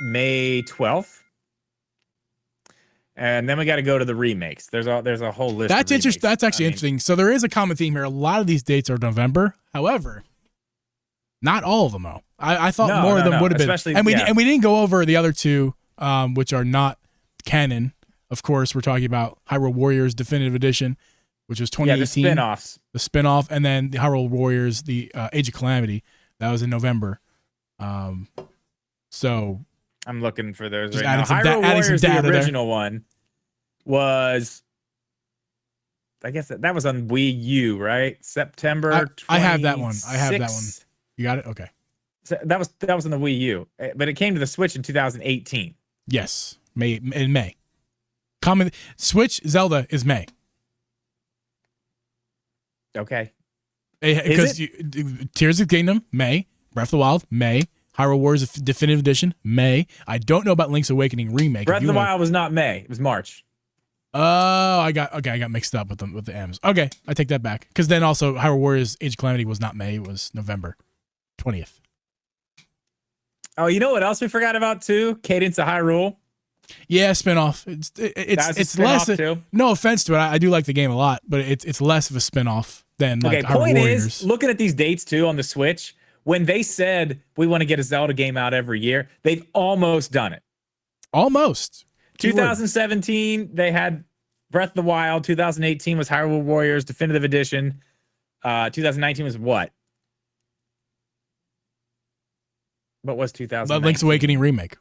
May 12th. And then we got to go to the remakes. There's a whole list. That's interesting. That's actually interesting. So there is a common theme here. A lot of these dates are November. However, not all of them though. I thought more of them would have been. And we didn't go over the other two, which are not canon. Of course, we're talking about Hyrule Warriors Definitive Edition, which was 2018. Yeah, the spinoffs. The spinoff, and then the Hyrule Warriors, the Age of Calamity, that was in November. So I'm looking for those right now. Hyrule Warriors, the original one, was, I guess that was on Wii U, right? September. I have that one. You got it? Okay. So that was on the Wii U, but it came to the Switch in 2018. Yes, May. Switch Zelda is May. Okay. Because Tears of the Kingdom, May. Breath of the Wild, May. Hyrule Warriors Definitive Edition, May. I don't know about Link's Awakening remake. Breath of the Wild was not May. It was March. Oh, I got mixed up with the M's. Okay, I take that back. Because then also Hyrule Warriors Age of Calamity was not May, it was November 20th. Oh, you know what else we forgot about too? Cadence of Hyrule. Yeah, spinoff. It's less. Too. No offense to it, I do like the game a lot, but it's less of a spinoff than like Hyrule point Warriors. Is looking at these dates too on the Switch. When they said we want to get a Zelda game out every year, they've almost done it. Almost. 2017, they had Breath of the Wild. 2018 was Hyrule Warriors Definitive Edition. 2019 was what? What was 2019? Link's Awakening remake.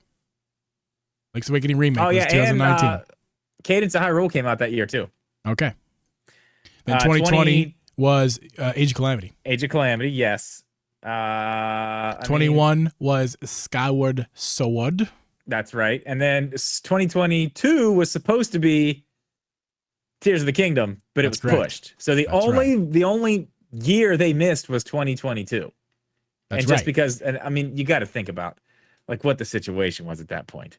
Link's Awakening remake. Oh, was yeah. 2019. And Cadence of Hyrule came out that year, too. Okay. Then 2020 was Age of Calamity. Age of Calamity, yes. 21 was Skyward Sword. That's right. And then 2022 was supposed to be Tears of the Kingdom, but it was pushed. So the only year they missed was 2022. That's and just because, and I mean, you got to think about like what the situation was at that point.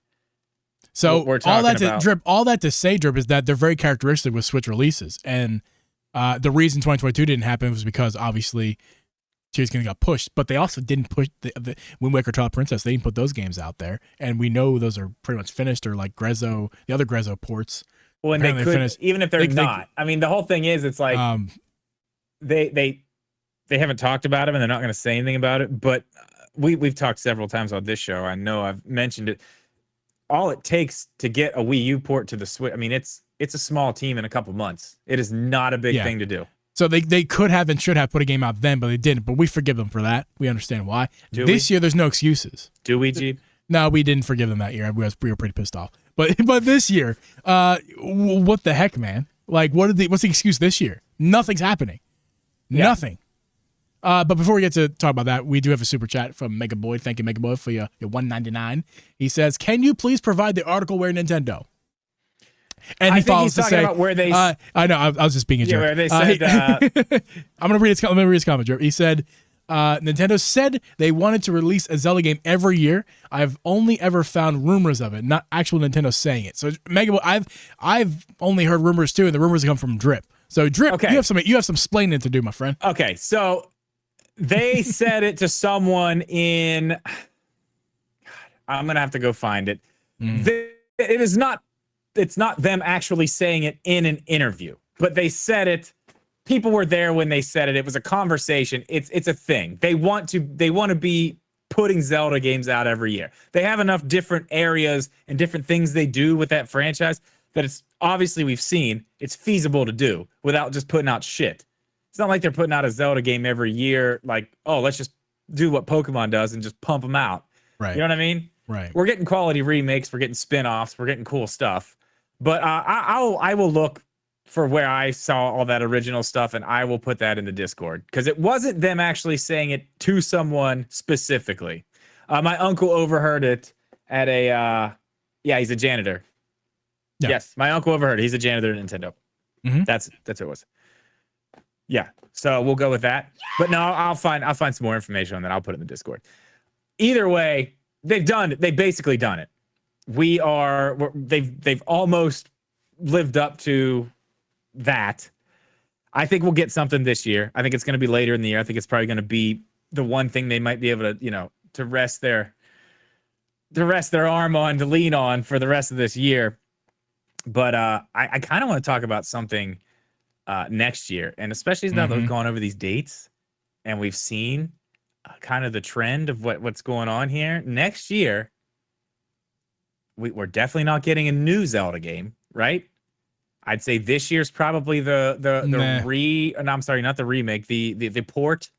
So all that to say, Drip, is that they're very characteristic with Switch releases. And the reason 2022 didn't happen was because obviously Tears of the Kingdom got pushed, but they also didn't push the Wind Waker Twilight Princess. They didn't put those games out there, and we know those are pretty much finished, or like Grezzo, the other Grezzo ports. Well, and they could, finished. Even if they're not. I mean, the whole thing is, it's like they haven't talked about them, and they're not going to say anything about it. But we've talked several times on this show. I know I've mentioned it. All it takes to get a Wii U port to the Switch. I mean, it's a small team in a couple months. It is not a big thing to do. So they could have and should have put a game out then, but they didn't. But we forgive them for that. We understand why. This year, there's no excuses. Do we, Geeb? No, we didn't forgive them that year. We were pretty pissed off. But this year, what the heck, man? Like, what's the excuse this year? Nothing's happening. Yeah. Nothing. But before we get to talk about that, we do have a super chat from Mega Boy. Thank you, Mega Boy, for your $1.99. He says, "Can you please provide the article where Nintendo?" And he follows to say, about where they. I know. I was just being a jerk. Where they said, I'm gonna read his. Let me read his comment. He said, "Nintendo said they wanted to release a Zelda game every year. I've only ever found rumors of it, not actual Nintendo saying it. So, Mega, I've only heard rumors too, and the rumors come from Drip. So, Drip, okay. you have some splaining to do, my friend. Okay, so they said it to someone in. God, I'm gonna have to go find it. It is not. It's not them actually saying it in an interview, but they said it. People were there when they said it. It was a conversation. It's a thing. They want to be putting Zelda games out every year. They have enough different areas and different things they do with that franchise that it's obviously we've seen it's feasible to do without just putting out shit. It's not like they're putting out a Zelda game every year. Like, oh, let's just do what Pokemon does and just pump them out. Right. You know what I mean? Right. We're getting quality remakes. We're getting spin-offs. We're getting cool stuff. But I will look for where I saw all that original stuff, and I will put that in the Discord because it wasn't them actually saying it to someone specifically. My uncle overheard it at a he's a janitor. Yeah. Yes, my uncle overheard it. He's a janitor at Nintendo. Mm-hmm. That's who it was. Yeah, so we'll go with that. But no, I'll find some more information on that. I'll put it in the Discord. Either way, they've done it. They've basically done it. They've almost lived up to that. I think we'll get something this year. I think it's going to be later in the year. I think it's probably going to be the one thing they might be able to, to rest their arm on, to lean on for the rest of this year. But I kind of want to talk about something next year, and especially now that we've gone over these dates and we've seen kind of the trend of what's going on here. Next year, we're definitely not getting a new Zelda game, right? I'd say this year's probably not the remake, the port.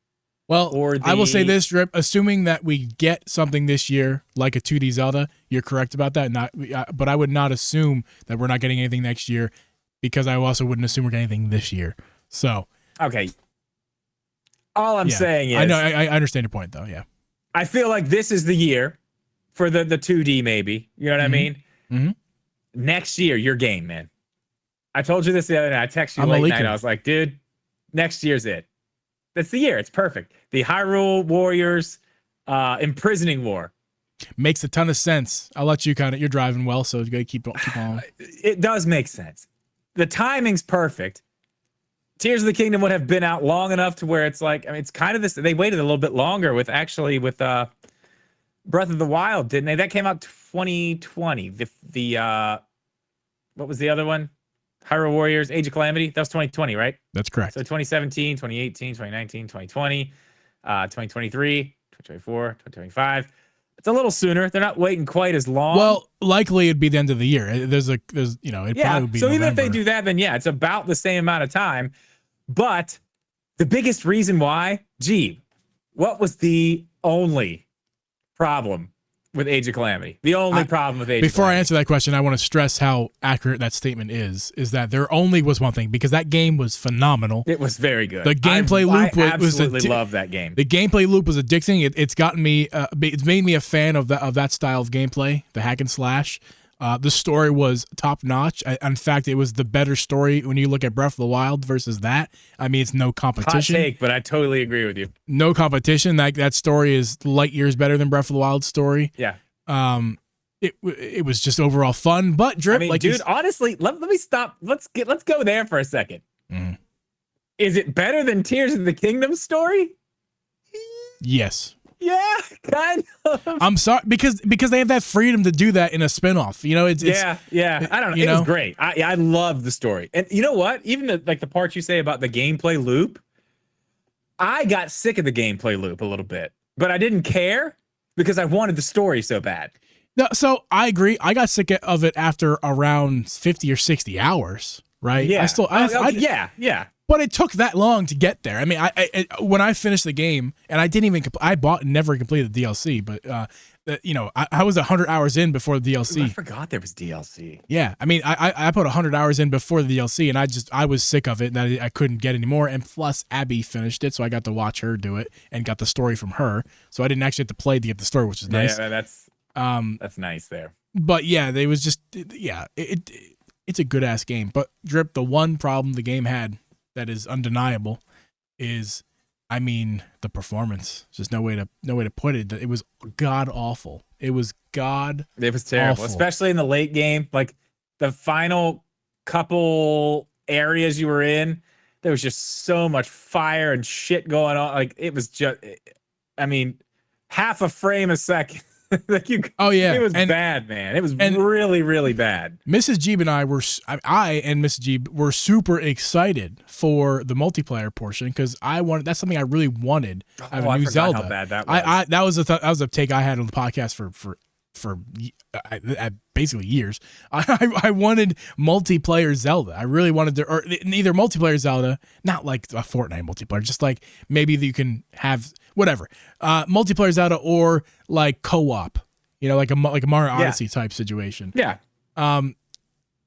Well, I will say this, Drip, assuming that we get something this year like a 2D Zelda, you're correct about that. But I would not assume that we're not getting anything next year, because I also wouldn't assume we're getting anything this year. So okay. All I'm saying is, I know I understand your point though. Yeah, I feel like this is the year for the 2D, maybe. You know what I mean? Mm-hmm. Next year, your game, man. I told you this the other night. I texted you late night. I was like, dude, next year's it. That's the year. It's perfect. The Hyrule Warriors imprisoning war. Makes a ton of sense. I'll let you you're driving well, so you got to keep on. It does make sense. the timing's perfect. Tears of the Kingdom would have been out long enough to where it's like, I mean, it's kind of this. They waited a little bit longer with Breath of the Wild, didn't they? That came out 2020. What was the other one? Hyrule Warriors, Age of Calamity. That was 2020, right? That's correct. So 2017, 2018, 2019, 2020, 2023, 2024, 2025. It's a little sooner. They're not waiting quite as long. Well, likely it'd be the end of the year. There's it probably would be so November. even if they do that, then yeah, it's about the same amount of time. But the biggest reason why, what was the only problem with Age of Calamity? The only problem with Age of Calamity. Before I answer that question, I want to stress how accurate that statement is that there only was one thing, because that game was phenomenal. It was very good. The gameplay loop I absolutely love that game. The gameplay loop was addicting. It's gotten me. It's made me a fan of that style of gameplay, the hack and slash. The story was top notch. In fact, it was the better story when you look at Breath of the Wild versus that. I mean, it's no competition. Hot take, but I totally agree with you. No competition. That story is light years better than Breath of the Wild story. Yeah. It was just overall fun. But Drip, I mean, dude, honestly, let me stop. Let's go there for a second. Mm. Is it better than Tears of the Kingdom story? Yes. Yeah, kind of. I'm sorry because they have that freedom to do that in a spinoff. You know, it's I don't know. It was great. I love the story, and you know what? Even the part you say about the gameplay loop, I got sick of the gameplay loop a little bit, but I didn't care because I wanted the story so bad. No, so I agree. I got sick of it after around 50 or 60 hours. Right? Yeah. Yeah. But it took that long to get there. I mean, I when I finished the game, and I didn't even I bought and never completed the DLC, but I was 100 hours in before the DLC. Ooh, I forgot there was DLC. Yeah, I mean, I put 100 hours in before the DLC, and I was sick of it, and I couldn't get any more. And plus, Abby finished it, so I got to watch her do it and got the story from her. So I didn't actually have to play to get the story, which is nice. Yeah, that's nice there. But yeah, they was just it's a good ass game. But Drip, the one problem the game had that is undeniable is, I mean, the performance. There's just no way to put it. It was god awful. It was terrible, awful. Especially in the late game. Like the final couple areas you were in, there was just so much fire and shit going on. Like it was just, I mean, half a frame a second. Like it was bad, man. It was really, really bad. Mrs. Geeb and I and Mrs. Geeb were super excited for the multiplayer portion because that's something I really wanted out of New Zelda. How bad that was. That was a take I had on the podcast for basically years. I wanted multiplayer Zelda. I really wanted to, or neither multiplayer Zelda, not like a Fortnite multiplayer, just like maybe that you can have whatever multiplayer Zelda or like co-op, like a Mario Odyssey type situation. Yeah. And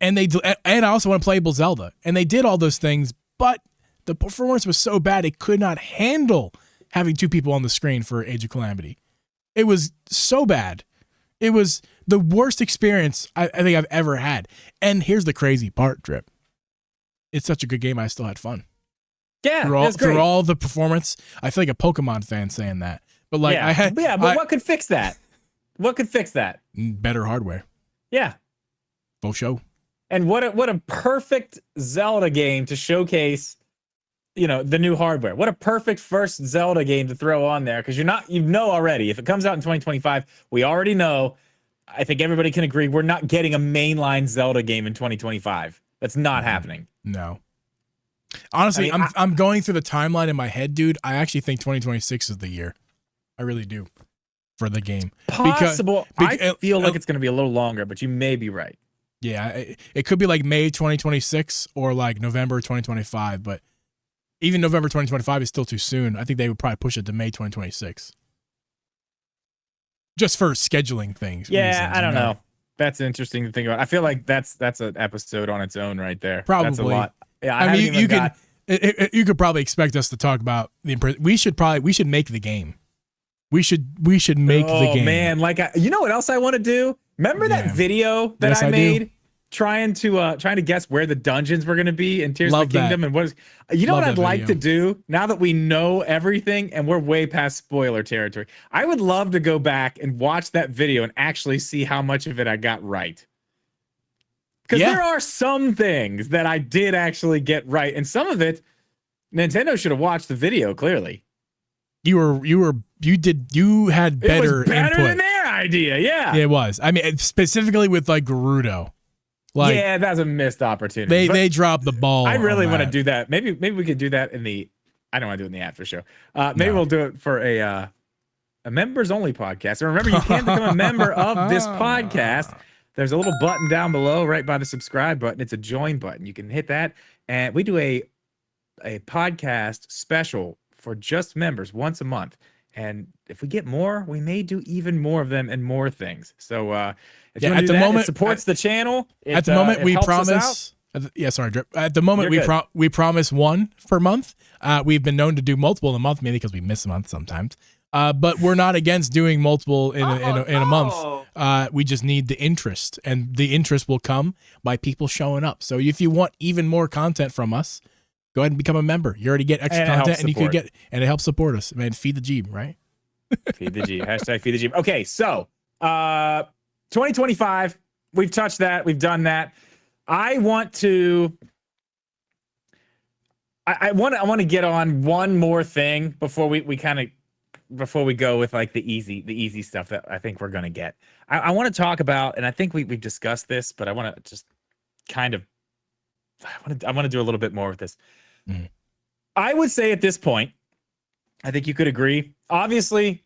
I also want playable Zelda, and they did all those things, but the performance was so bad it could not handle having two people on the screen for Age of Calamity. It was so bad. It was the worst experience I think I've ever had. And here's the crazy part, Drip. It's such a good game. I still had fun. Yeah, through all the performance. I feel like a Pokemon fan saying that. But like what could fix that? What could fix that? Better hardware. Yeah. Full show. And what a perfect Zelda game to showcase, the new hardware. What a perfect first Zelda game to throw on there, because already, if it comes out in 2025, we already know, I think everybody can agree, we're not getting a mainline Zelda game in 2025. That's not happening. No. Honestly, I'm going through the timeline in my head, dude. I actually think 2026 is the year. I really do, for the game. Possible. I feel like it's going to be a little longer, but you may be right. Yeah, it could be like May 2026 or like November 2025, but even November 2025 is still too soon. I think they would probably push it to May 2026. Just for scheduling things. Yeah, I don't know. That's interesting to think about. I feel like that's an episode on its own right there. Probably. That's a lot. Yeah, I mean, you could probably expect us to talk about we should make the game. We should make the game. Oh man, you know what else I want to do? Remember that video that I made trying to guess where the dungeons were going to be in Tears of the Kingdom and what I'd like to do now that we know everything and we're way past spoiler territory. I would love to go back and watch that video and actually see how much of it I got right. Because Yeah. there are some things that I did actually get right, and some of it, Nintendo should have watched the video. Clearly, You had better it was better input. than their idea. Yeah, It was. I mean, specifically with like Gerudo. Like, yeah, that's a missed opportunity. they dropped the ball. I really want to that. do that. Maybe we could do that in the. I don't want to do it in the after show. Maybe we'll do it for a members only podcast. And remember, you can become a member of this podcast. There's a little button down below, right by the subscribe button. It's a join button. You can hit that, and we do a podcast special for just members once a month. And if we get more, we may do even more of them and more things. So if you want to do that, it supports the channel. At the moment, we promise. Yeah, sorry, Drip. At the moment, we promise one per month. We've been known to do multiple in a month, mainly because we miss a month sometimes. But we're not against doing multiple in a month. We just need the interest, and the interest will come by people showing up. So if you want even more content from us, go ahead and become a member. You already get extra content, and you can get, and it helps support us. Man, feed the Geeb, right? Feed the Geeb. Hashtag feed the Geeb. Okay, so 2025, we've touched that. We've done that. I want to get on one more thing before we go with like the easy stuff that I think we're gonna get. I want to talk about, and I think we've discussed this, but I want to just kind of I want to do a little bit more with this. Mm. I would say at this point, I think you could agree. Obviously,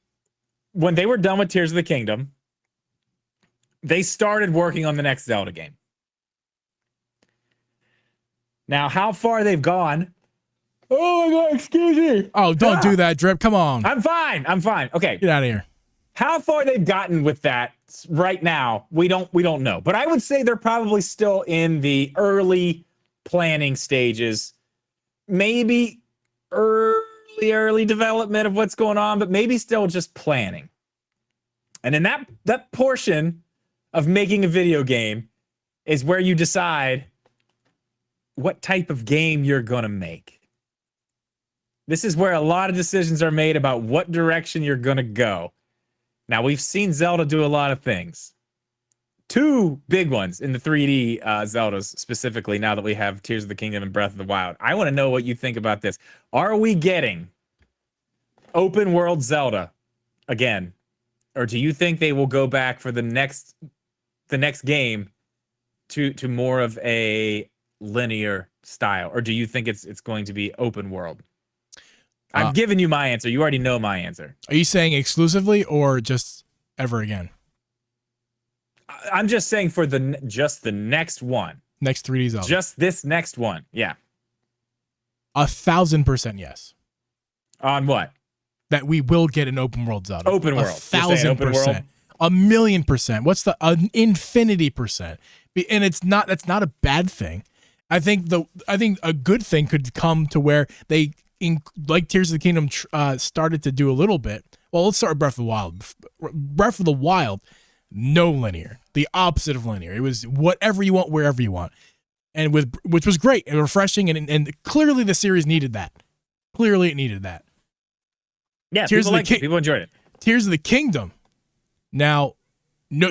when they were done with Tears of the Kingdom, they started working on the next Zelda game. Now, how far they've gone. Oh my God, excuse me. Oh, don't do that, Drip. Come on. I'm fine. Okay. Get out of here. How far they've gotten with that right now, we don't know. But I would say they're probably still in the early planning stages. Maybe early development of what's going on, but maybe still just planning. And in that portion of making a video game is where you decide what type of game you're going to make. This is where a lot of decisions are made about what direction you're going to go. Now, we've seen Zelda do a lot of things. Two big ones in the 3D Zeldas, specifically, now that we have Tears of the Kingdom and Breath of the Wild. I want to know what you think about this. Are we getting open world Zelda again? Or do you think they will go back for the next game to more of a linear style? Or do you think it's going to be open world? I've given you my answer. You already know my answer. Are you saying exclusively or just ever again? I'm just saying for the next one. Next 3D Zelda. Just this next one. Yeah. 1,000% yes. On what? That we will get an open world Zelda. Open world. 1,000%. 1,000,000%. What's the infinity percent? And that's not a bad thing. I think a good thing could come to where they, like Tears of the Kingdom started to do a little bit. Well, let's start with Breath of the Wild. Breath of the Wild, no linear. The opposite of linear. It was whatever you want, wherever you want. And which was great and refreshing, and clearly the series needed that. Clearly it needed that. Yeah, people enjoyed it. Tears of the Kingdom. Now,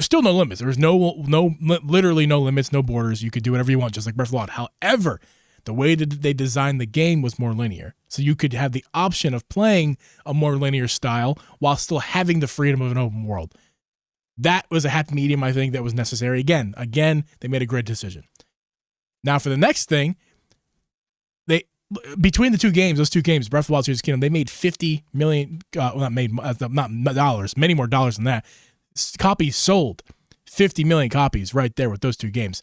still no limits. There was literally no limits, no borders. You could do whatever you want, just like Breath of the Wild. However, the way that they designed the game was more linear. So you could have the option of playing a more linear style while still having the freedom of an open world. That was a happy medium, I think, that was necessary. Again, they made a great decision. Now for the next thing, between the two games, those two games, Breath of the Wild, Tears of the Kingdom, they made 50 million, not dollars, many more dollars than that. Copies sold, 50 million copies right there with those two games.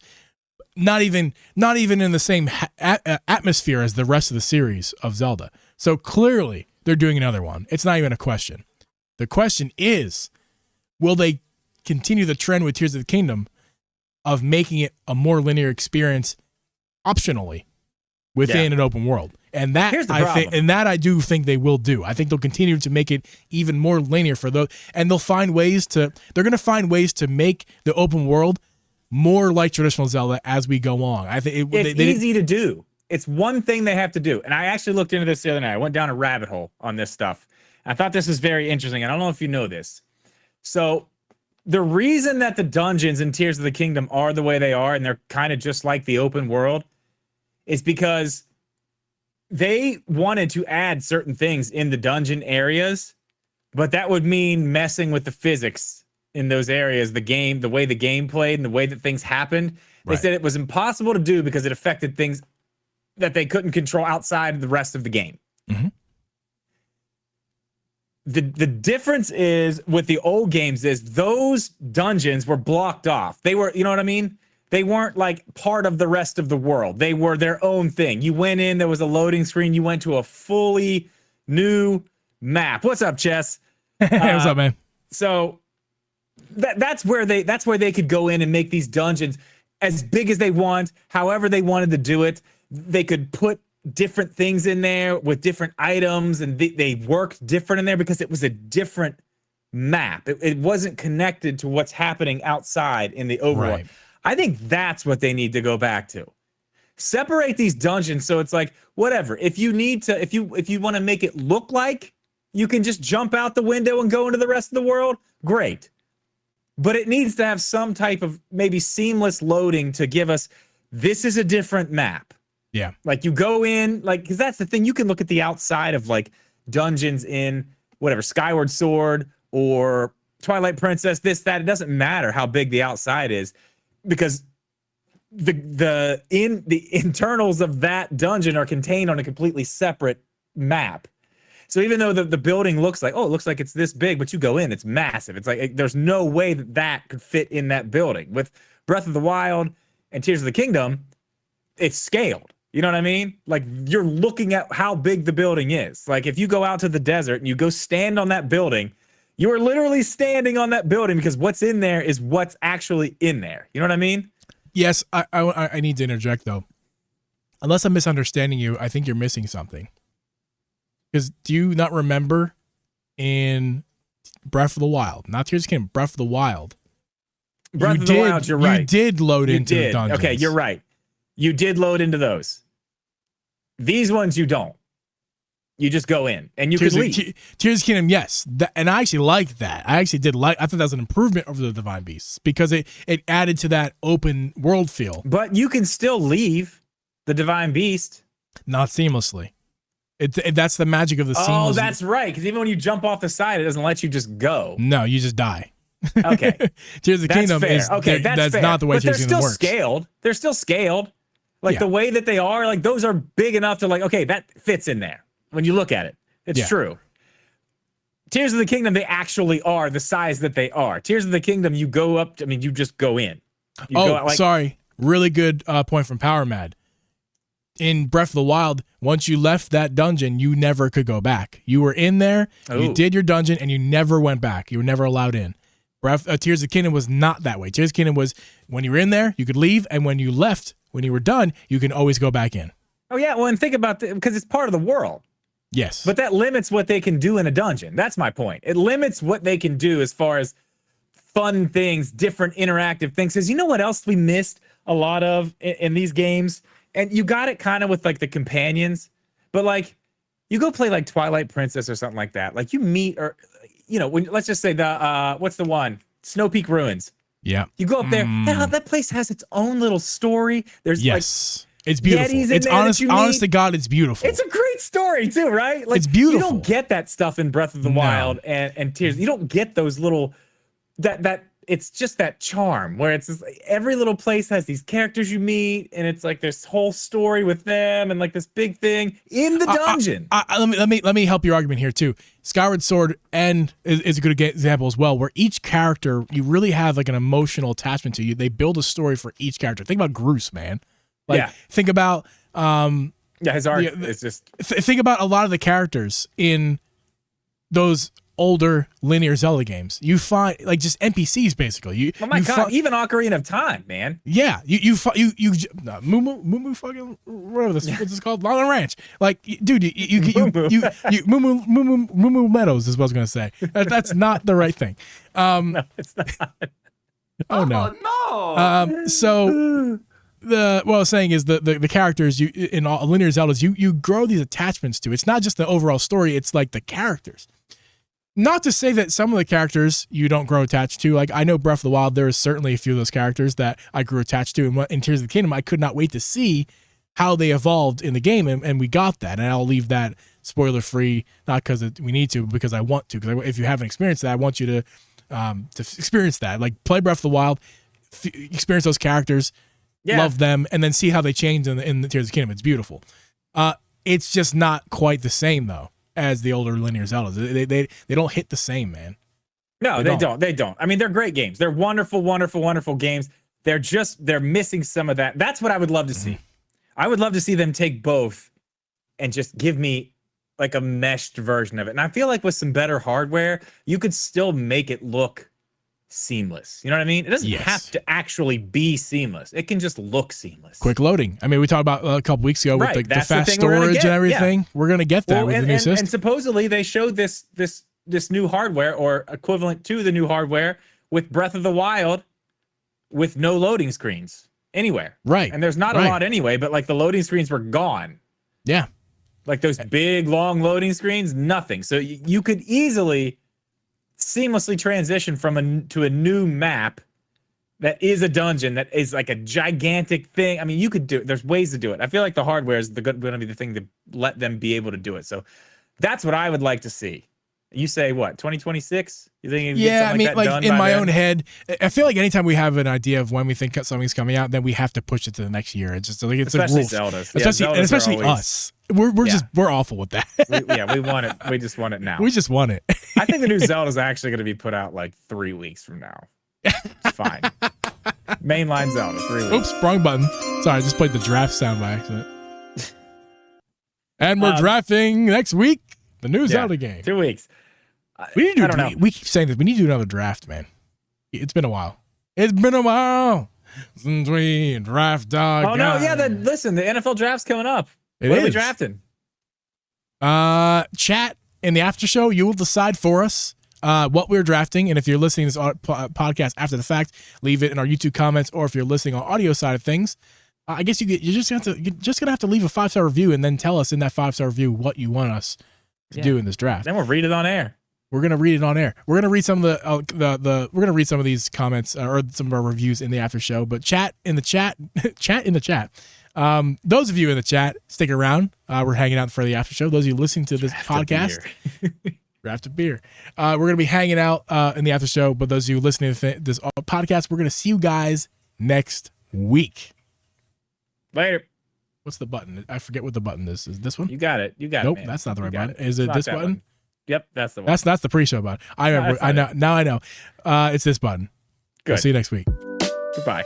Not even in the same atmosphere as the rest of the series of Zelda. So clearly they're doing another one. It's not even a question. The question is, will they continue the trend with Tears of the Kingdom of making it a more linear experience optionally within an open world? And that I do think they will do. I think they'll continue to make it even more linear for those, and they're going to find ways to make the open world more like traditional Zelda as we go on. I think it's easy to do. It's one thing they have to do. And I actually looked into this the other night. I went down a rabbit hole on this stuff. I thought this was very interesting. I don't know if you know this. So the reason that the dungeons in Tears of the Kingdom are the way they are, and they're kind of just like the open world, is because they wanted to add certain things in the dungeon areas, but that would mean messing with the physics in those areas, the game, the way the game played and the way that things happened. They said it was impossible to do because it affected things that they couldn't control outside of the rest of the game. Mm-hmm. The difference is with the old games is those dungeons were blocked off. They were, you know what I mean? They weren't like part of the rest of the world. They were their own thing. You went in, there was a loading screen. You went to a fully new map. What's up, Chess? What's up, man? So that's where they could go in and make these dungeons as big as they want, however they wanted to do it. They could put different things in there with different items, and they worked different in there because it was a different map. It wasn't connected to what's happening outside in the overworld. Right. I think that's what they need to go back to. Separate these dungeons so it's like, whatever. If you need to, if you want to make it look like you can just jump out the window and go into the rest of the world, great. But it needs to have some type of maybe seamless loading to give us, this is a different map. Yeah. Like you go in, like, because that's the thing. You can look at the outside of like dungeons in whatever, Skyward Sword or Twilight Princess, this, that. It doesn't matter how big the outside is because the internals of that dungeon are contained on a completely separate map. So even though the building looks like, oh, it looks like it's this big, but you go in, it's massive. It's like there's no way that could fit in that building. With Breath of the Wild and Tears of the Kingdom, it's scaled. You know what I mean? Like you're looking at how big the building is. Like if you go out to the desert and you go stand on that building, you are literally standing on that building because what's in there is what's actually in there. You know what I mean? Yes, I need to interject though. Unless I'm misunderstanding you, I think you're missing something. Because do you not remember in Breath of the Wild, not Tears of the Kingdom, Breath of the Wild? Breath of the Wild, you're right. You did load into the dungeons. Okay, you're right. You did load into those. These ones you don't. You just go in and you can leave. Tears of the Kingdom, yes. And I actually liked that. I actually did like, I thought that was an improvement over the Divine Beasts because it added to that open world feel. But you can still leave the Divine Beast. Not seamlessly. That's the magic of the seamless. Oh, that's right. Because even when you jump off the side, it doesn't let you just go. No, you just die. Okay. Tears of the Kingdom fair. is okay. That's fair. not the way Tears of the Kingdom works. Scaled. They're still scaled. Like the way that they are, like those are big enough to like, okay, that fits in there. When you look at it, it's true. Tears of the Kingdom, they actually are the size that they are. Tears of the Kingdom, you go up, I mean, you just go in. You go out, like, sorry. Really good point from Power Mad. In Breath of the Wild, once you left that dungeon, you never could go back. You were in there, you did your dungeon, and you never went back. You were never allowed in. Tears of the Kingdom was not that way. Tears of the Kingdom was when you were in there, you could leave, and when you left, when you were done, you can always go back in. Oh, yeah. Well, and think about it, because it's part of the world. Yes. But that limits what they can do in a dungeon. That's my point. It limits what they can do as far as fun things, different interactive things. Because you know what else we missed a lot of in these games? And you got it kind of with like the companions. But like you go play like Twilight Princess or something like that. Like you meet or, you know, when let's just say the, what's the one? Snow Peak Ruins. Yeah. You go up there. That place has its own little story. There's it's beautiful. It's honest to God, it's beautiful. It's a great story too, right? Like it's beautiful. You don't get that stuff in Breath of the Wild and Tears. You don't get those little that it's just that charm where it's just, every little place has these characters you meet and it's like this whole story with them and like this big thing in the dungeon. Let me help your argument here too. Skyward Sword is a good example as well, where each character you really have like an emotional attachment to. You. They build a story for each character. Think about Groose, man. Like, think about his art is just think about a lot of the characters in those older linear Zelda games. You find like just NPCs basically. Oh my God, even Ocarina of Time, man. Yeah, Moo fucking whatever this what's this called? Long Ranch. Like, dude, you Moo Meadows is what I was gonna say. That's not the right thing. No, it's not. Oh no. No. So what I was saying is the characters you in all linear Zeldas you grow these attachments to. It's not just the overall story, it's like the characters. Not to say that some of the characters you don't grow attached to. Like, I know Breath of the Wild, there is certainly a few of those characters that I grew attached to. And in Tears of the Kingdom, I could not wait to see how they evolved in the game, and we got that. And I'll leave that spoiler-free, not because we need to, but because I want to. Because if you haven't experienced that, I want you to experience that. Like, play Breath of the Wild, experience those characters, love them, and then see how they change in the Tears of the Kingdom. It's beautiful. It's just not quite the same, though, as the older linear Zeldas. They don't hit the same, man. No, they don't. They don't. I mean, they're great games. They're wonderful, wonderful, wonderful games. They're missing some of that. That's what I would love to see. I would love to see them take both and just give me like a meshed version of it. And I feel like with some better hardware, you could still make it look seamless. You know what I mean? It doesn't have to actually be seamless. It can just look seamless. Quick loading. I mean, we talked about a couple weeks ago with the fast storage and everything. Yeah. We're going to get that with the new system. And supposedly they showed this new hardware, or equivalent to the new hardware, with Breath of the Wild with no loading screens anywhere. Right. And there's not a lot anyway, but like the loading screens were gone. Yeah. Like those big, long loading screens, nothing. So you could easily seamlessly transition to a new map that is a dungeon, that is like a gigantic thing. I mean, you could do it. There's ways to do it. I feel like the hardware is going to be the thing to let them be able to do it. So that's what I would like to see. You say what, 2026? You think? Yeah, I mean, like in my own head, I feel like anytime we have an idea of when we think something's coming out, then we have to push it to the next year. It's just like it's especially like Zelda's, especially us. We're awful with that. We want it. We just want it now. We just want it. I think the new Zelda's actually going to be put out like 3 weeks from now. It's fine. Mainline Zelda, 3 weeks. Oops, wrong button. Sorry, I just played the draft sound by accident. And we're drafting next week the new Zelda game. 2 weeks. We keep saying this. We need to do another draft, man. It's been a while. It's been a while since we draft dog. Oh no, yeah. Listen, the NFL draft's coming up. What are we drafting? Chat in the after show, you will decide for us what we're drafting. And if you're listening to this podcast after the fact, leave it in our YouTube comments. Or if you're listening on audio side of things, I guess you're just gonna have to leave a 5-star review and then tell us in that 5-star review what you want us to do in this draft. Then we'll read it on air. We're gonna read it on air. We're gonna read some of we're gonna read some of these comments or some of our reviews in the after show. But chat in the chat. Those of you in the chat, stick around. We're hanging out for the after show. Those of you listening to this podcast, draft a beer. We're gonna be hanging out in the after show. But those of you listening to this podcast, we're gonna see you guys next week. Later. What's the button? I forget what the button is. Is this one? You got it. You got it. Nope, that's not the right button. Is it this button? Yep, that's the one. That's the pre-show button. I remember. I know. Now I know. It's this button. Good. I'll see you next week. Goodbye.